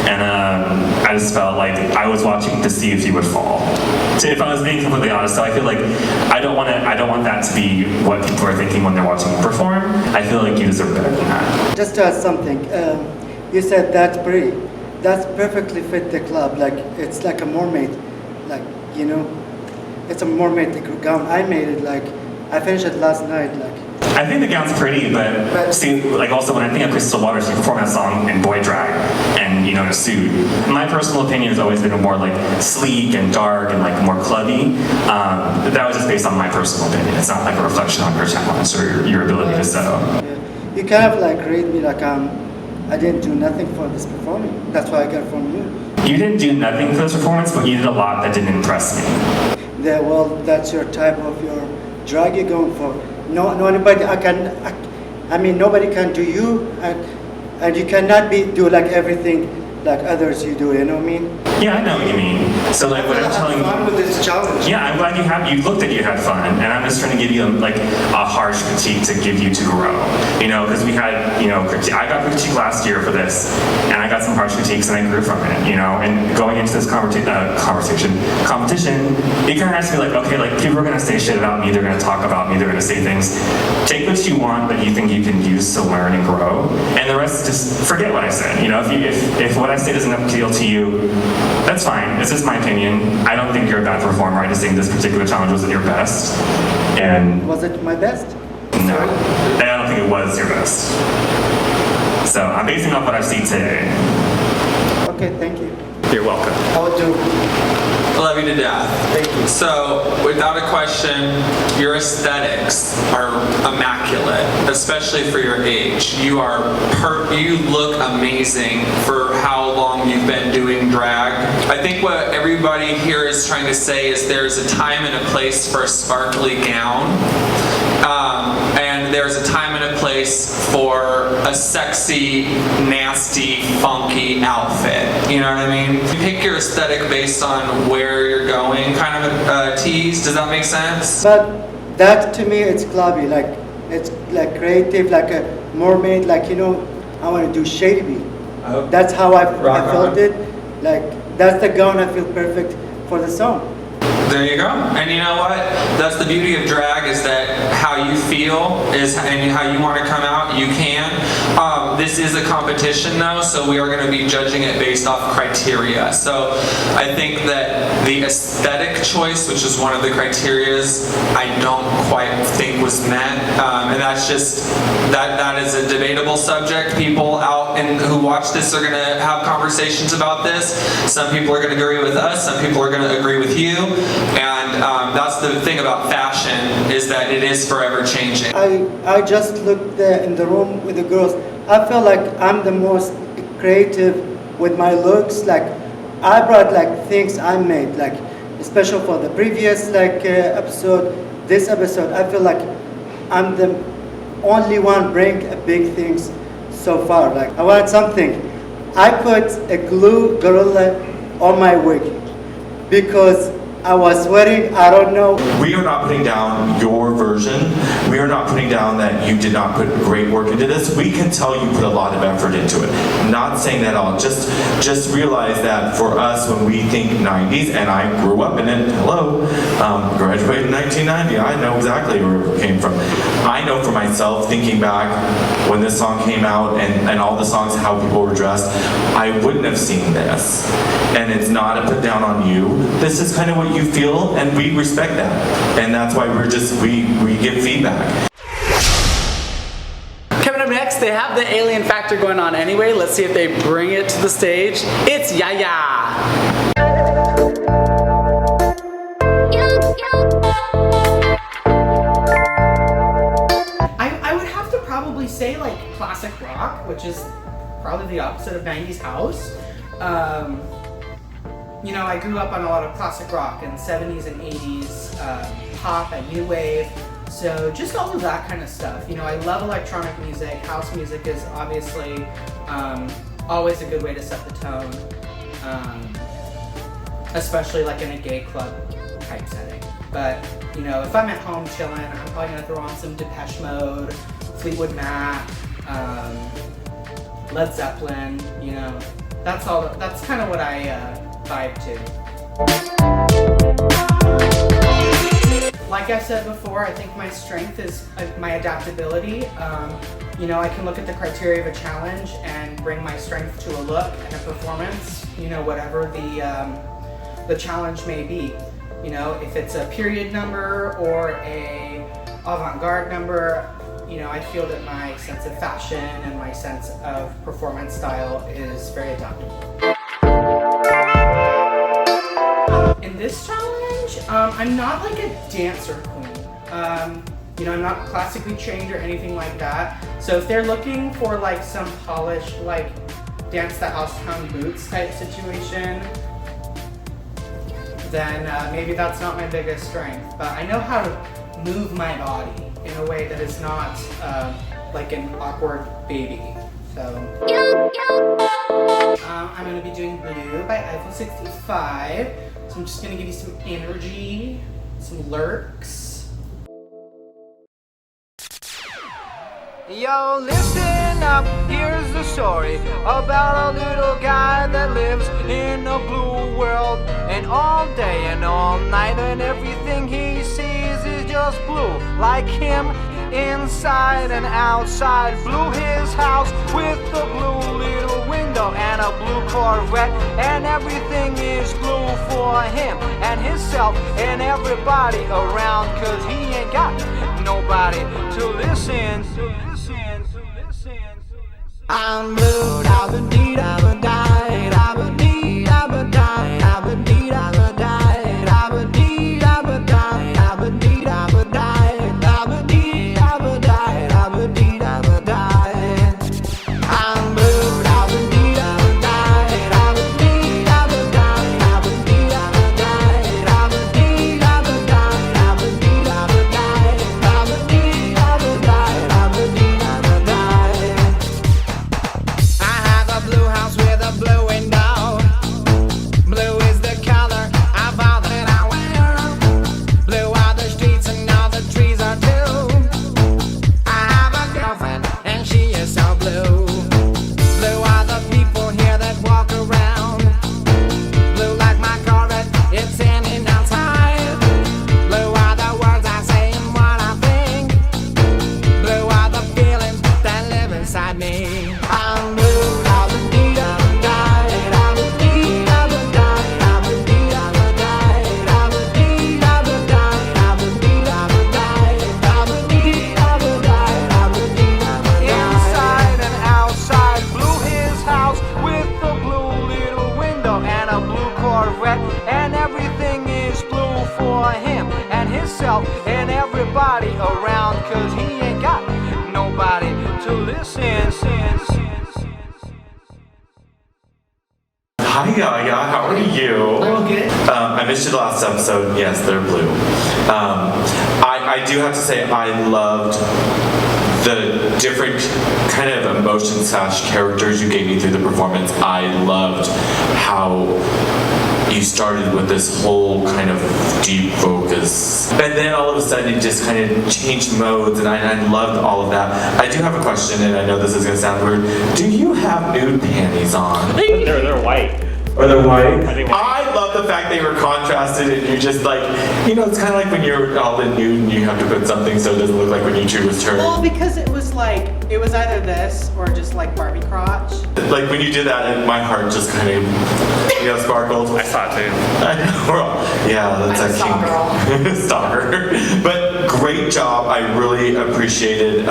And I just felt like I was watching to see if you would fall. So if I was being completely honest, so I feel like I don't want that to be what people are thinking when they're watching you perform. I feel like you deserve better than that. Just to add something, you said that's pretty. That's perfectly fit the club. Like it's like a mermaid, like you know, it's a mermaid gown. I made it like I finished it last night. Like I think the gown's pretty, but see, like also when I think of Crystal Waters, she performed that song in boy drag and in a suit. My personal opinion has always been more like sleek and dark and like more clubby. That was just based on my personal opinion. It's not like a reflection on your talents or your ability to sew. Yeah. You kind of like rate me like I didn't do nothing for this performance. That's what I got from you. You didn't do nothing for this performance, but you did a lot that didn't impress me. Yeah, well, that's your type of your drag you're going for. No, anybody. I mean, nobody can do you. and you cannot do like everything like others you do, you know what I mean? Yeah, I know what you mean. So like what I'm telling you. Fun with this challenge. Yeah, I'm glad you looked at you had fun, and I'm just trying to give you like a harsh critique to give you to grow. You know, because we had, you know, I got critique last year for this, and I got some harsh critiques, and I grew from it. You know, and going into this competition, you kind of have to be like, okay, like people are gonna say shit about me, they're gonna talk about me, they're gonna say things. Take what you want that you think you can use to learn and grow, and the rest just forget what I said. You know, if what I say doesn't appeal to you, that's fine. It's just my opinion. I don't think you're a bad performer. I just think this particular challenge wasn't your best. And was it my best? No, I don't think it was your best. So I'm basing off what I've seen today. Okay, thank you. You're welcome. I will do. I love you to death. Thank you. So, without a question, your aesthetics are immaculate, especially for your age. You look amazing for how long you've been doing drag. I think what everybody here is trying to say is there's a time and a place for a sparkly gown. And there's a time and a place for a sexy, nasty, funky outfit. You know what I mean? You pick your aesthetic based on where you're going, kind of a tease. Does that make sense? But that to me, it's clubby. Like it's like creative, like a mermaid. Like, you know, I want to do shady. Oh. That's how I Rock felt on. it. Like that's the gown I feel perfect for the song. There you go. And you know what? That's the beauty of drag, is that how you feel is, and how you want to come out, you can. This is a competition though, so we are going to be judging it based off criteria. So I think that the aesthetic choice, which is one of the criterias, I don't quite think was met. And that's just, that is a debatable subject. People out and who watch this are going to have conversations about this. Some people are going to agree with us, some people are going to agree with you. And that's the thing about fashion, is that it is forever changing. I just looked there in the room with the girls. I feel like I'm the most creative with my looks. Like I brought like things I made, like especially for the previous episode. This episode, I feel like I'm the only one bring big things so far. Like I want something. I put a glue gorilla on my wig because I was sweating, I don't know. We are not putting down your version. We are not putting down that you did not put great work into this. We can tell you put a lot of effort into it. Not saying that at all. Just realize that for us, when we think 90s, and I grew up in it, graduated in 1990, I know exactly where it came from. I know for myself, thinking back when this song came out and all the songs, how people were dressed, I wouldn't have seen this. And it's not a put down on you. This is kind of what you feel, and we respect that. And that's why we give feedback. Coming up next, they have the alien factor going on anyway. Let's see if they bring it to the stage. It's Yaya. I would have to probably say like classic rock, which is probably the opposite of 90s house. You know, I grew up on a lot of classic rock in 70s and 80s, pop and new wave, so just all of that kind of stuff. You know, I love electronic music. House music is obviously always a good way to set the tone, especially like in a gay club type setting. But, you know, if I'm at home chilling, I'm probably gonna throw on some Depeche Mode, Fleetwood Mac, Led Zeppelin, you know. That's kind of what I vibe to. Like I said before, I think my strength is my adaptability. You know, I can look at the criteria of a challenge and bring my strength to a look and a performance, you know, whatever the challenge may be. You know, if it's a period number or a avant-garde number, you know, I feel that my sense of fashion and my sense of performance style is very adaptable. In this challenge, I'm not like a dancer queen. You know, I'm not classically trained or anything like that. So if they're looking for like some polished, like dance the house town boots type situation, then maybe that's not my biggest strength. But I know how to move my body in a way that is not like an awkward baby. So I'm gonna be doing Blue by Eiffel 65. So I'm just gonna give you some energy, some lurks. Yo, listen up, here's the story about a little guy that lives in a blue world. And all day and all night and everything he sees is just blue. Like him, inside and outside. Blue his house with a blue little window and a blue Corvette. And everything is blue for him and himself and everybody around. Cause he ain't got nobody to listen. I'm blue, da-ba-dee, da-ba-die, da-ba-dee, da-ba-die, da-ba-dee, da-ba-die, da-ba-dee, da-ba-die, da-ba-dee, da-ba-die, da-ba-dee, da-ba-die, da-ba-dee, da-ba-die. I'm blue, da-ba-dee, da-ba-die, da-ba-dee, da-ba-die, da-ba-dee, da-ba-die, da-ba-dee, da-ba-die, da-ba-dee, da-ba-die, da-ba-dee, da-ba-die, da-ba-dee, da-ba-die. Blue house with a blue window. Blue is the color of all that I wear. Blue are the streets and all the trees are too. I have a girlfriend and she is so blue. Blue are the people here that walk around. Blue like my Corvette, it's in and outside. Blue are the words I say and what I think. Blue are the feelings that live inside me. I'm blue. And everything is blue for him and himself and everybody around. Cause he ain't got nobody to listen. Hi Yaya, how are you? I'm good. I missed you the last episode. Yes, they're blue. I do have to say I loved the different kind of emotions / characters you gave me through the performance. I loved how you started with this whole kind of deep focus, and then all of a sudden it just kind of changed modes, and I loved all of that. I do have a question, and I know this is going to sound weird. Do you have nude panties on? They're white. Or they're white? I love the fact they were contrasted, and you're just like, you know, it's kind of like when you're all in nude and you have to put something so it doesn't look like when you chew was turned. Well, because it was like, it was either this or just like Barbie crotch. Like when you did that, and my heart just kind of, you know, sparkled. I saw it too. I know. Yeah, that's a kink. Stalker. But great job. I really appreciated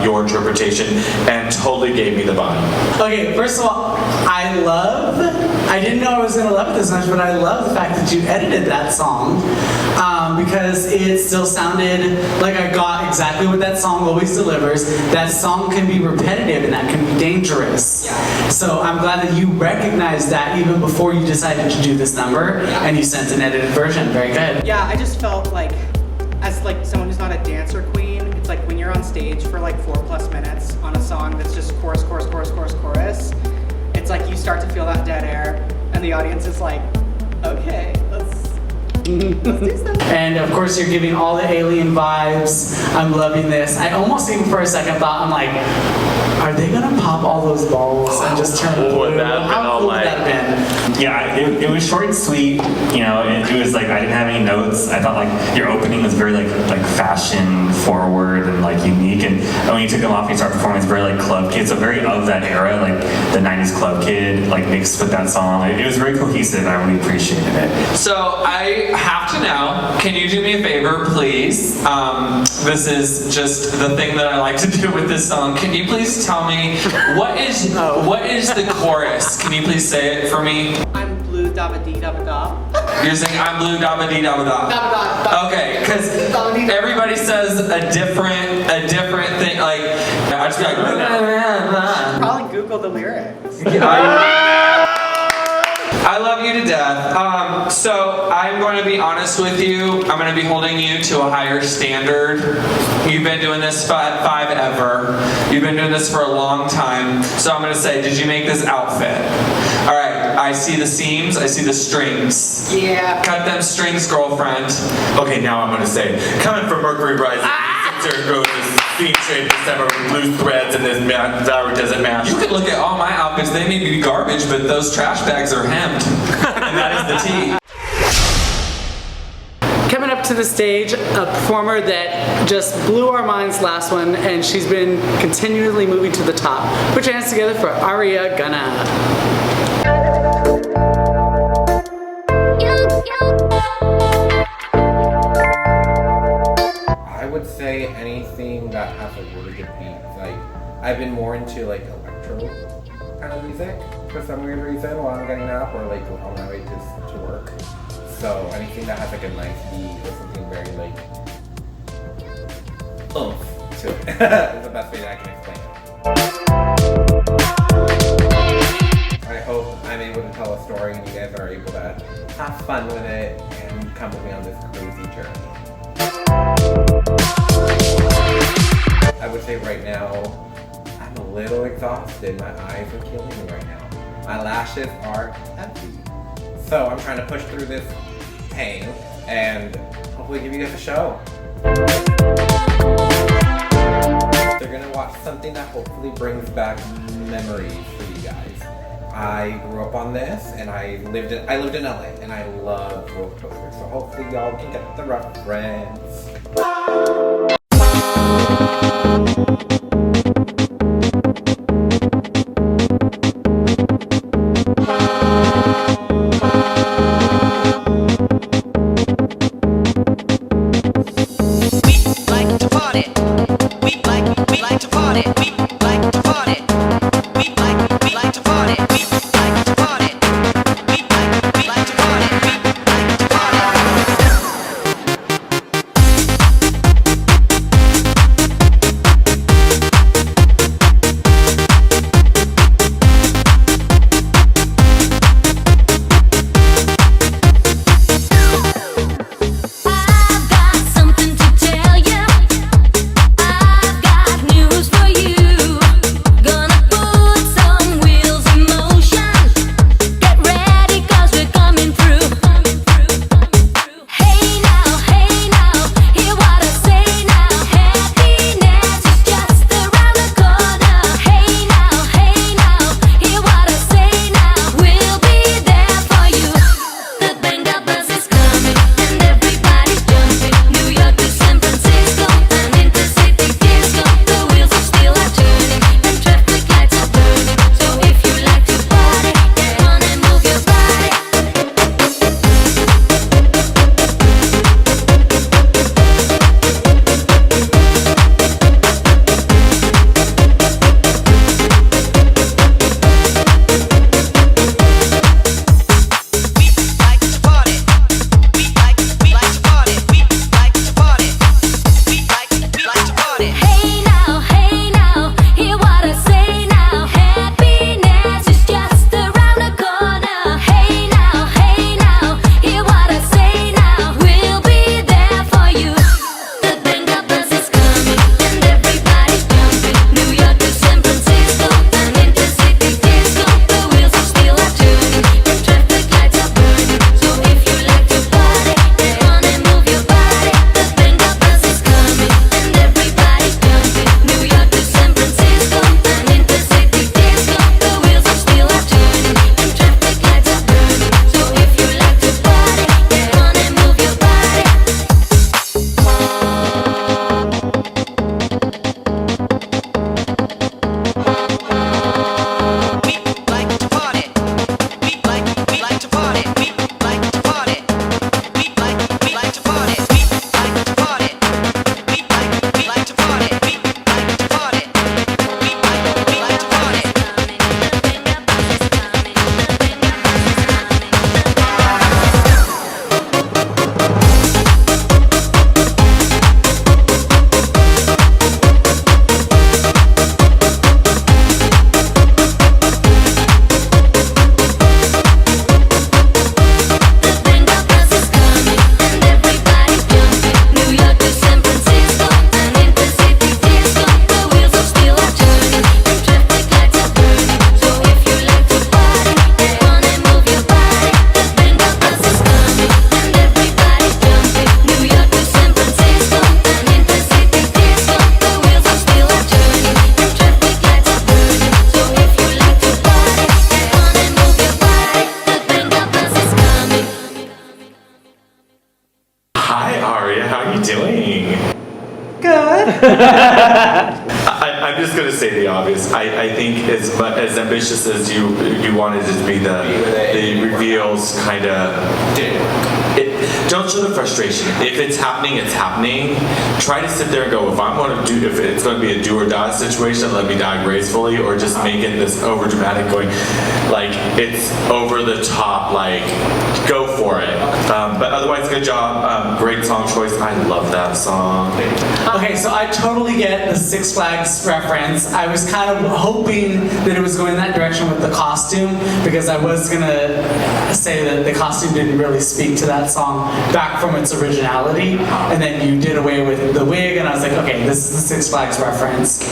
your interpretation and totally gave me the vibe. Okay, first of all, I didn't know I was gonna love it this much, but I love the fact that you edited that song because it still sounded like I got exactly what that song always delivers. That song can be repetitive and that can be dangerous. Yeah. So I'm glad that you recognized that even before you decided to do this number, and you sent an edited version. Very good. Yeah, I just felt like, as like someone who's not a dancer queen, it's like when you're on stage for like 4+ minutes on a song that's just chorus, chorus, chorus, chorus, chorus, it's like you start to feel that dead air, and the audience is like, okay, let's do something. And of course you're giving all the alien vibes. I'm loving this. I almost even for a second thought, I'm like, are they gonna pop all those balls and just turn blue? How cool would that have been? Yeah, it was short and sweet. You know, it was like I didn't have any notes. I thought like your opening was very like fashion forward and like unique, and when you took them off, you start performing, it's very like club kid, so very of that era, like the '90s club kid, like mixed with that song. It was very cohesive, and I really appreciated it. So I have to know, can you do me a favor, please? This is just the thing that I like to do with this song. Can you please tell me what is the chorus? Can you please say it for me? I'm blue, dabba dee, dabba da. You're saying I'm blue, dabba dee, dabba da. Dabba da. Okay, because everybody says a different thing. Like I just be like, blah, blah, blah. Probably Google the lyrics. I love love you to death. So I'm going to be honest with you. I'm going to be holding you to a higher standard. You've been doing this five ever. You've been doing this for a long time. So I'm going to say, did you make this outfit? All right, I see the seams, I see the strings. Yeah. Cut them strings, girlfriend. Okay, now I'm gonna say, coming from Mercury Rising, Sarah grows this seam shape December with loose threads and this flower doesn't match. You could look at all my outfits, they may be garbage, but those trash bags are hemmed. And that is the tea. Coming up to the stage, a performer that just blew our minds last one, and she's been continually moving to the top. Put your hands together for Aria Gunna. I would say anything that has a really good beat. Like, I've been more into like electro kind of music for some weird reason while I'm getting up or like on my way to work. So anything that has like a nice beat or something very like oomph to it is the best way that I can explain it. I hope I'm able to tell a story and you guys are able to have fun with it and come with me on this crazy journey. I would say right now, I'm a little exhausted. My eyes are killing me right now. My lashes are heavy. So I'm trying to push through this pain and hopefully give you guys a show. They're gonna watch something that hopefully brings back memories for you guys. I grew up on this and I lived in LA and I love roller coasters. So hopefully y'all can get the reference. I'm just gonna say the obvious. I think as ambitious as you wanted it to be, the reveals kind of don't show the frustration. If it's happening, it's happening. Try to sit there and go, if it's going to be a do or die situation, let me die gracefully, or just make it this over dramatic, going like it's over the top, like go for it. But otherwise, good job. Great song choice. I love that song. Okay, so I totally get the Six Flags reference. I was kind of hoping that it was going that direction with the costume, because I was gonna say that the costume didn't really speak to that song back from its originality, and then you did away with the wig, and I was like, okay, this is the Six Flags reference.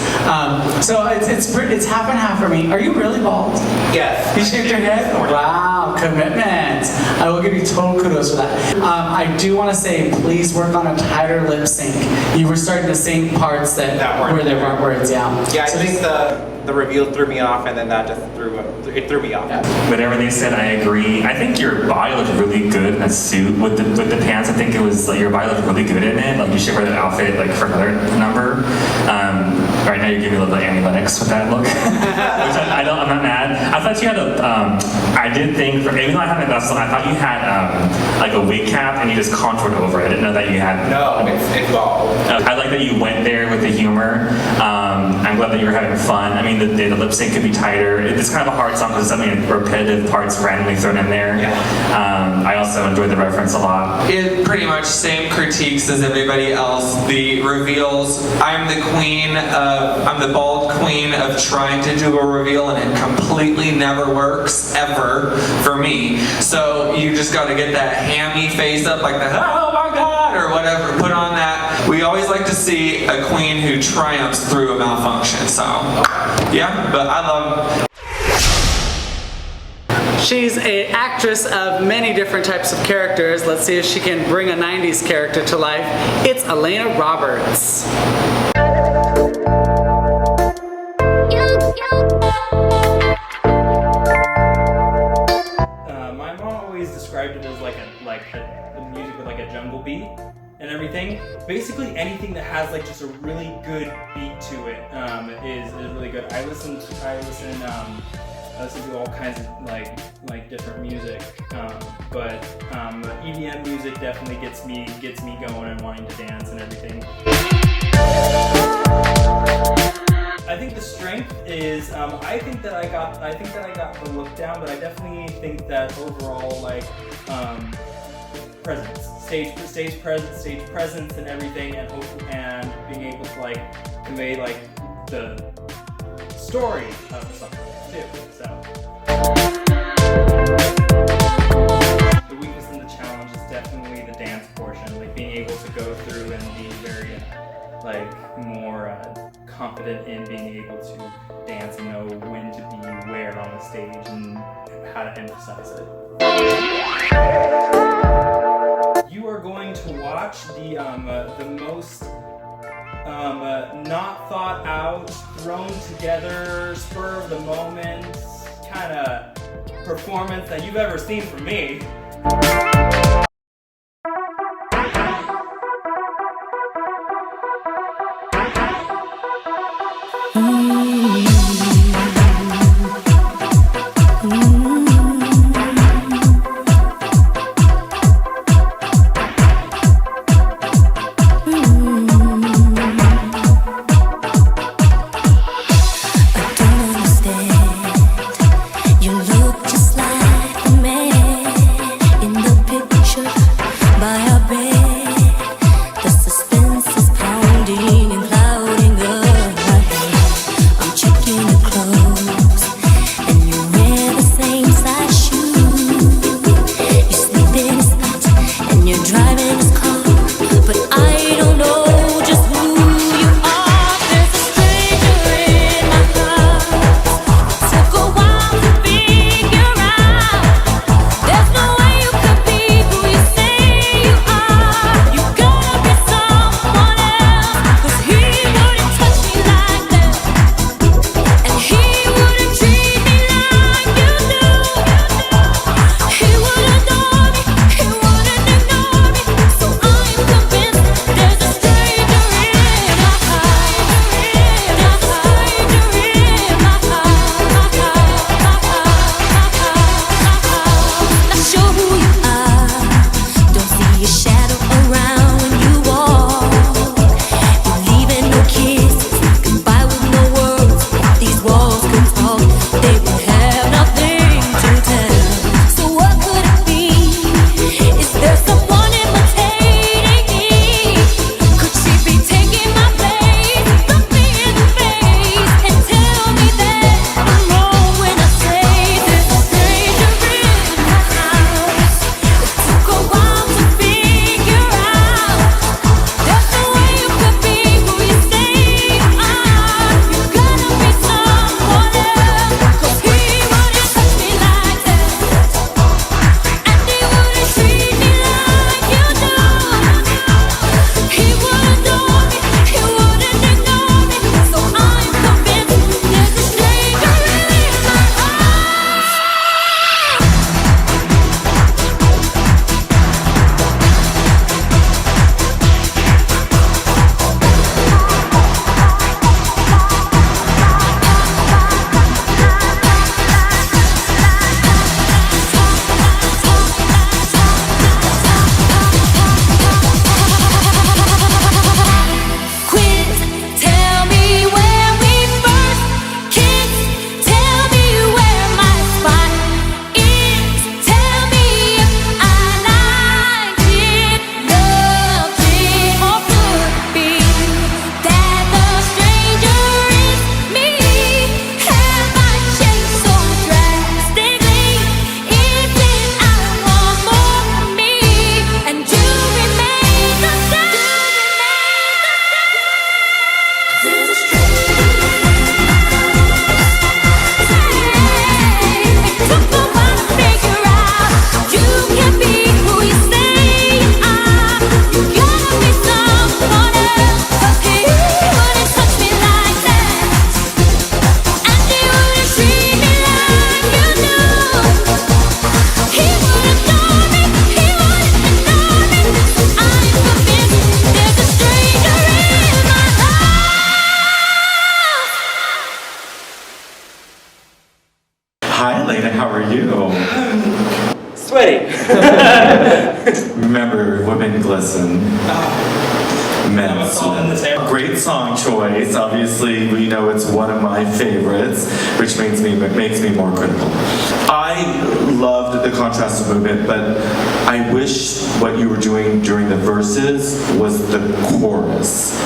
So it's half and half for me. Are you really bald? Yes. You shaved your head? Wow, commitment. I will give you total kudos for that. I do want to say, please work on a tighter lip sync. You were starting to sing parts where there weren't words. Yeah. Yeah, I think the reveal threw me off, and then that just threw me off. Yeah. But everything said, I agree. I think your body looked really good in a suit with the pants. I think it was like your body looked really good in it. Like you should wear that outfit like for another number. Right now you're giving me a little bit of Annie Lennox with that look, which I'm not mad. I thought you had I did think, even though I had my glasses on, I thought you had like a wig cap and you just contoured over it. I didn't know that you had. No, it's bald. I like that you went there with the humor. I'm glad that you were having fun. I mean, the lip sync could be tighter. It's kind of a hard song because there's so many repetitive parts randomly thrown in there. Yeah. I also enjoyed the reference a lot. It pretty much same critiques as everybody else. The reveals, I'm the bald queen of trying to do a reveal, and it completely never works, ever, for me. So you just gotta get that hammy face up, like the, oh my God, or whatever, put on that. We always like to see a queen who triumphs through a malfunction, so, yeah, but I love. She's an actress of many different types of characters. Let's see if she can bring a 90s character to life. It's Elena Roberts. My mom always described it as like a music with like a jungle beat and everything. Basically anything that has like just a really good beat to it is really good. I listen to all kinds of like different music, but EDM music definitely gets me going and wanting to dance and everything. I think the strength is I think that I got the look down, but I definitely think that overall presence, stage presence and everything, and being able to like convey like the story of something too. So the weakness and the challenge is definitely the dance portion, like being able to go through and be very more confident in being able to dance and know when to be where on the stage and how to emphasize it. You are going to watch the most not thought out, thrown together, spur of the moment kind of performance that you've ever seen from me. You look just like a man in the picture. you? Sweaty. Remember, women glisten. Men sweat. Great song choice. Obviously, we know it's one of my favorites, which makes me more critical. I loved the contrast movement, but I wish what you were doing during the verses was the chorus.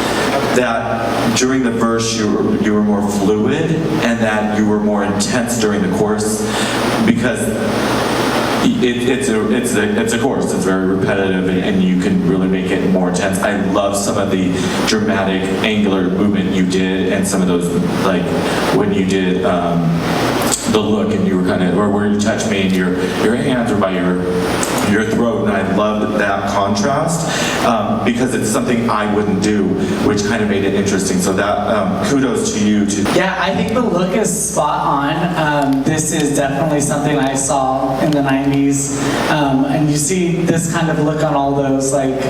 That during the verse you were more fluid, and that you were more intense during the chorus, because it's a chorus. It's very repetitive, and you can really make it more intense. I love some of the dramatic, angular movement you did, and some of those, like when you did the look, and you were kind of, or where you touched me, and your hands were by your throat, and I loved that contrast because it's something I wouldn't do, which kind of made it interesting. So that kudos to you. Yeah, I think the look is spot on. This is definitely something I saw in the 90s, and you see this kind of look on all those, like,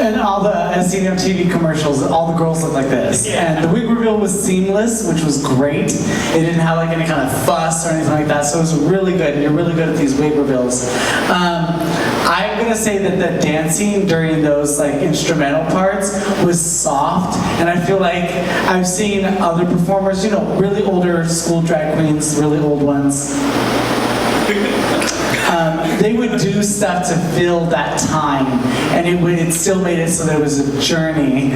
and all the, as seen on TV commercials, all the girls look like this. Yeah. And the wig reveal was seamless, which was great. It didn't have like any kind of fuss or anything like that, so it was really good, and you're really good at these wig reveals. I'm gonna say that the dancing during those like instrumental parts was soft, and I feel like I've seen other performers, you know, really older school drag queens, really old ones. They would do stuff to fill that time, and it still made it so there was a journey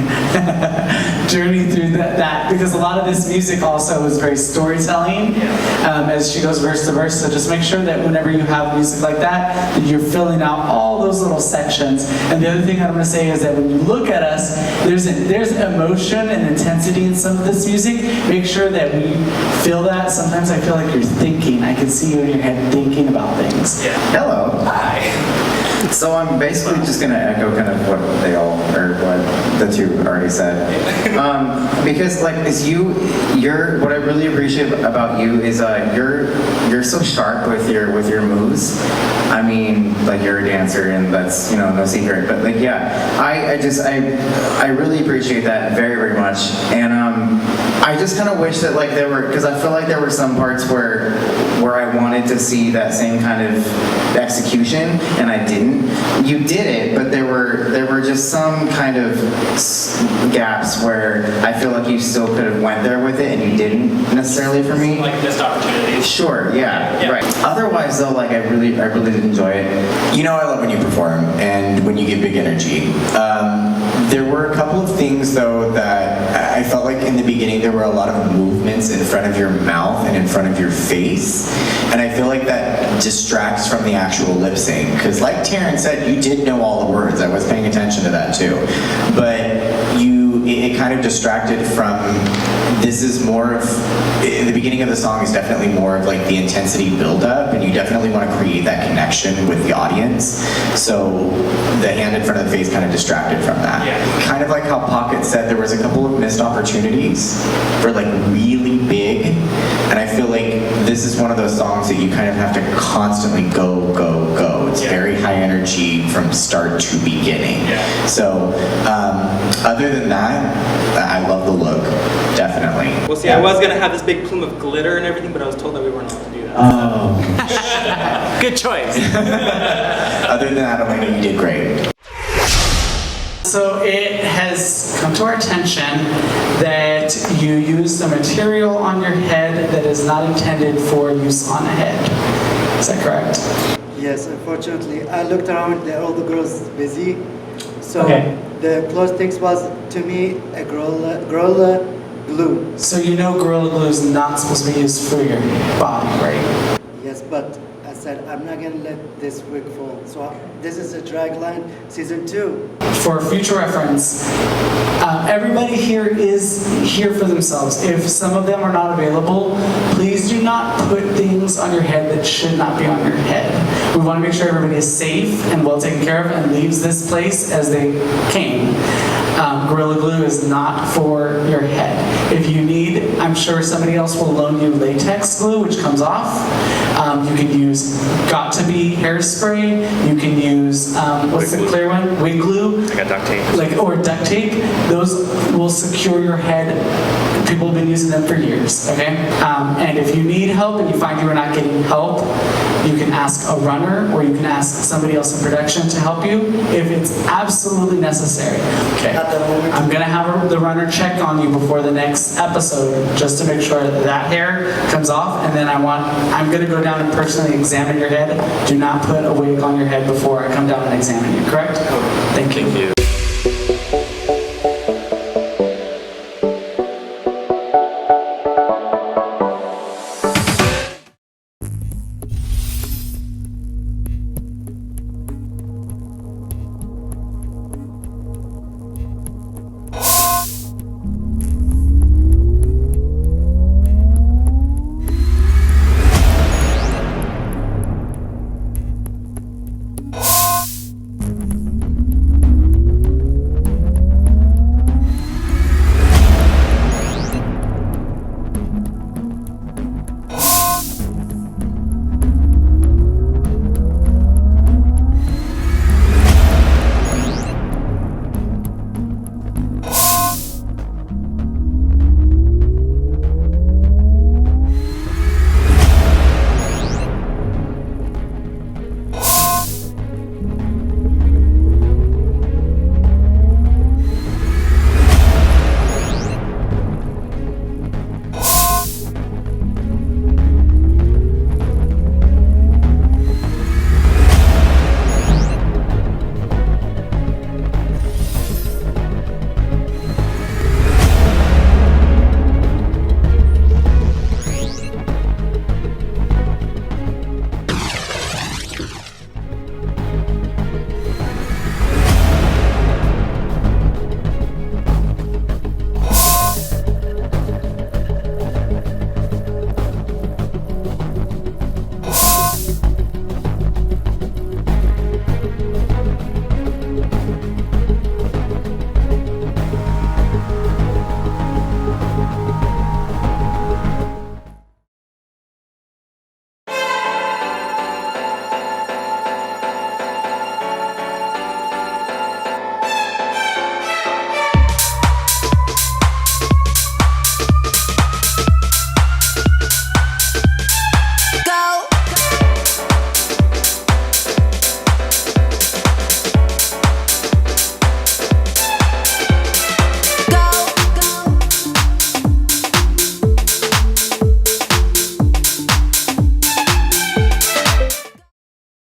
through that, because a lot of this music also is very storytelling, as she goes verse to verse. So just make sure that whenever you have music like that you're filling out all those little sections. And the other thing I'm going to say is that when you look at us, there's emotion and intensity in some of this music. Make sure that we feel that. Sometimes I feel like you're thinking. I can see you in your head thinking about things. Yeah. Hello. Hi. So I'm basically just gonna echo kind of what they all, or what the two already said. Because like, what I really appreciate about you is you're so sharp with your moves. I mean, like, you're a dancer, and that's, you know, no secret. But like, yeah, I really appreciate that very, very much. And I just kind of wish that like there were, because I feel like there were some parts where I wanted to see that same kind of execution, and I didn't. You did it, but there were just some kind of gaps where I feel like you still could have went there with it, and you didn't necessarily for me. Like missed opportunities. Sure, yeah, right. Otherwise, though, like I really did enjoy it. You know, I love when you perform and when you give big energy. There were a couple of things though that I felt like in the beginning there were a lot of movements in front of your mouth and in front of your face, and I feel like that distracts from the actual lip sync. Because like Taryn said, you did know all the words. I was paying attention to that too, but it kind of distracted from. This is more of, the beginning of the song is definitely more of like the intensity build-up, and you definitely want to create that connection with the audience. So the hand in front of the face kind of distracted from that. Yeah. Kind of like how Pocket said, there was a couple of missed opportunities for like really big, and I feel like this is one of those songs that you kind of have to constantly go, go, go. It's very high energy from start to beginning. Yeah. So other than that, I love the look, definitely. Well, see, I was gonna have this big plume of glitter and everything, but I was told that we weren't allowed to do that. Oh. Good choice. Other than that, I think you did great. So it has come to our attention that you used a material on your head that is not intended for use on a head. Is that correct? Yes, unfortunately. I looked around, all the girls busy. So the closest thing was, to me, a Gorilla Glue. So you know Gorilla Glue is not supposed to be used for your body, right? Yes, but I said, I'm not going to let this wig fall. So this is a Draglands Season 2. For future reference, everybody here is here for themselves. If some of them are not available, please do not put things on your head that should not be on your head. We want to make sure everybody is safe and well taken care of and leaves this place as they came. Gorilla Glue is not for your head. If you need, I'm sure somebody else will loan you latex glue, which comes off. You can use Got To Be hairspray. You can use, what's the clear one? Wig glue. I got duct tape. Or duct tape. Those will secure your head. People have been using them for years, okay? And if you need help and you find you are not getting help, you can ask a runner or you can ask somebody else in production to help you if it's absolutely necessary. Okay. I'm gonna have the runner check on you before the next episode just to make sure that hair comes off, and then I'm gonna go down and personally examine your head. Do not put a wig on your head before I come down and examine you, correct? Thank you.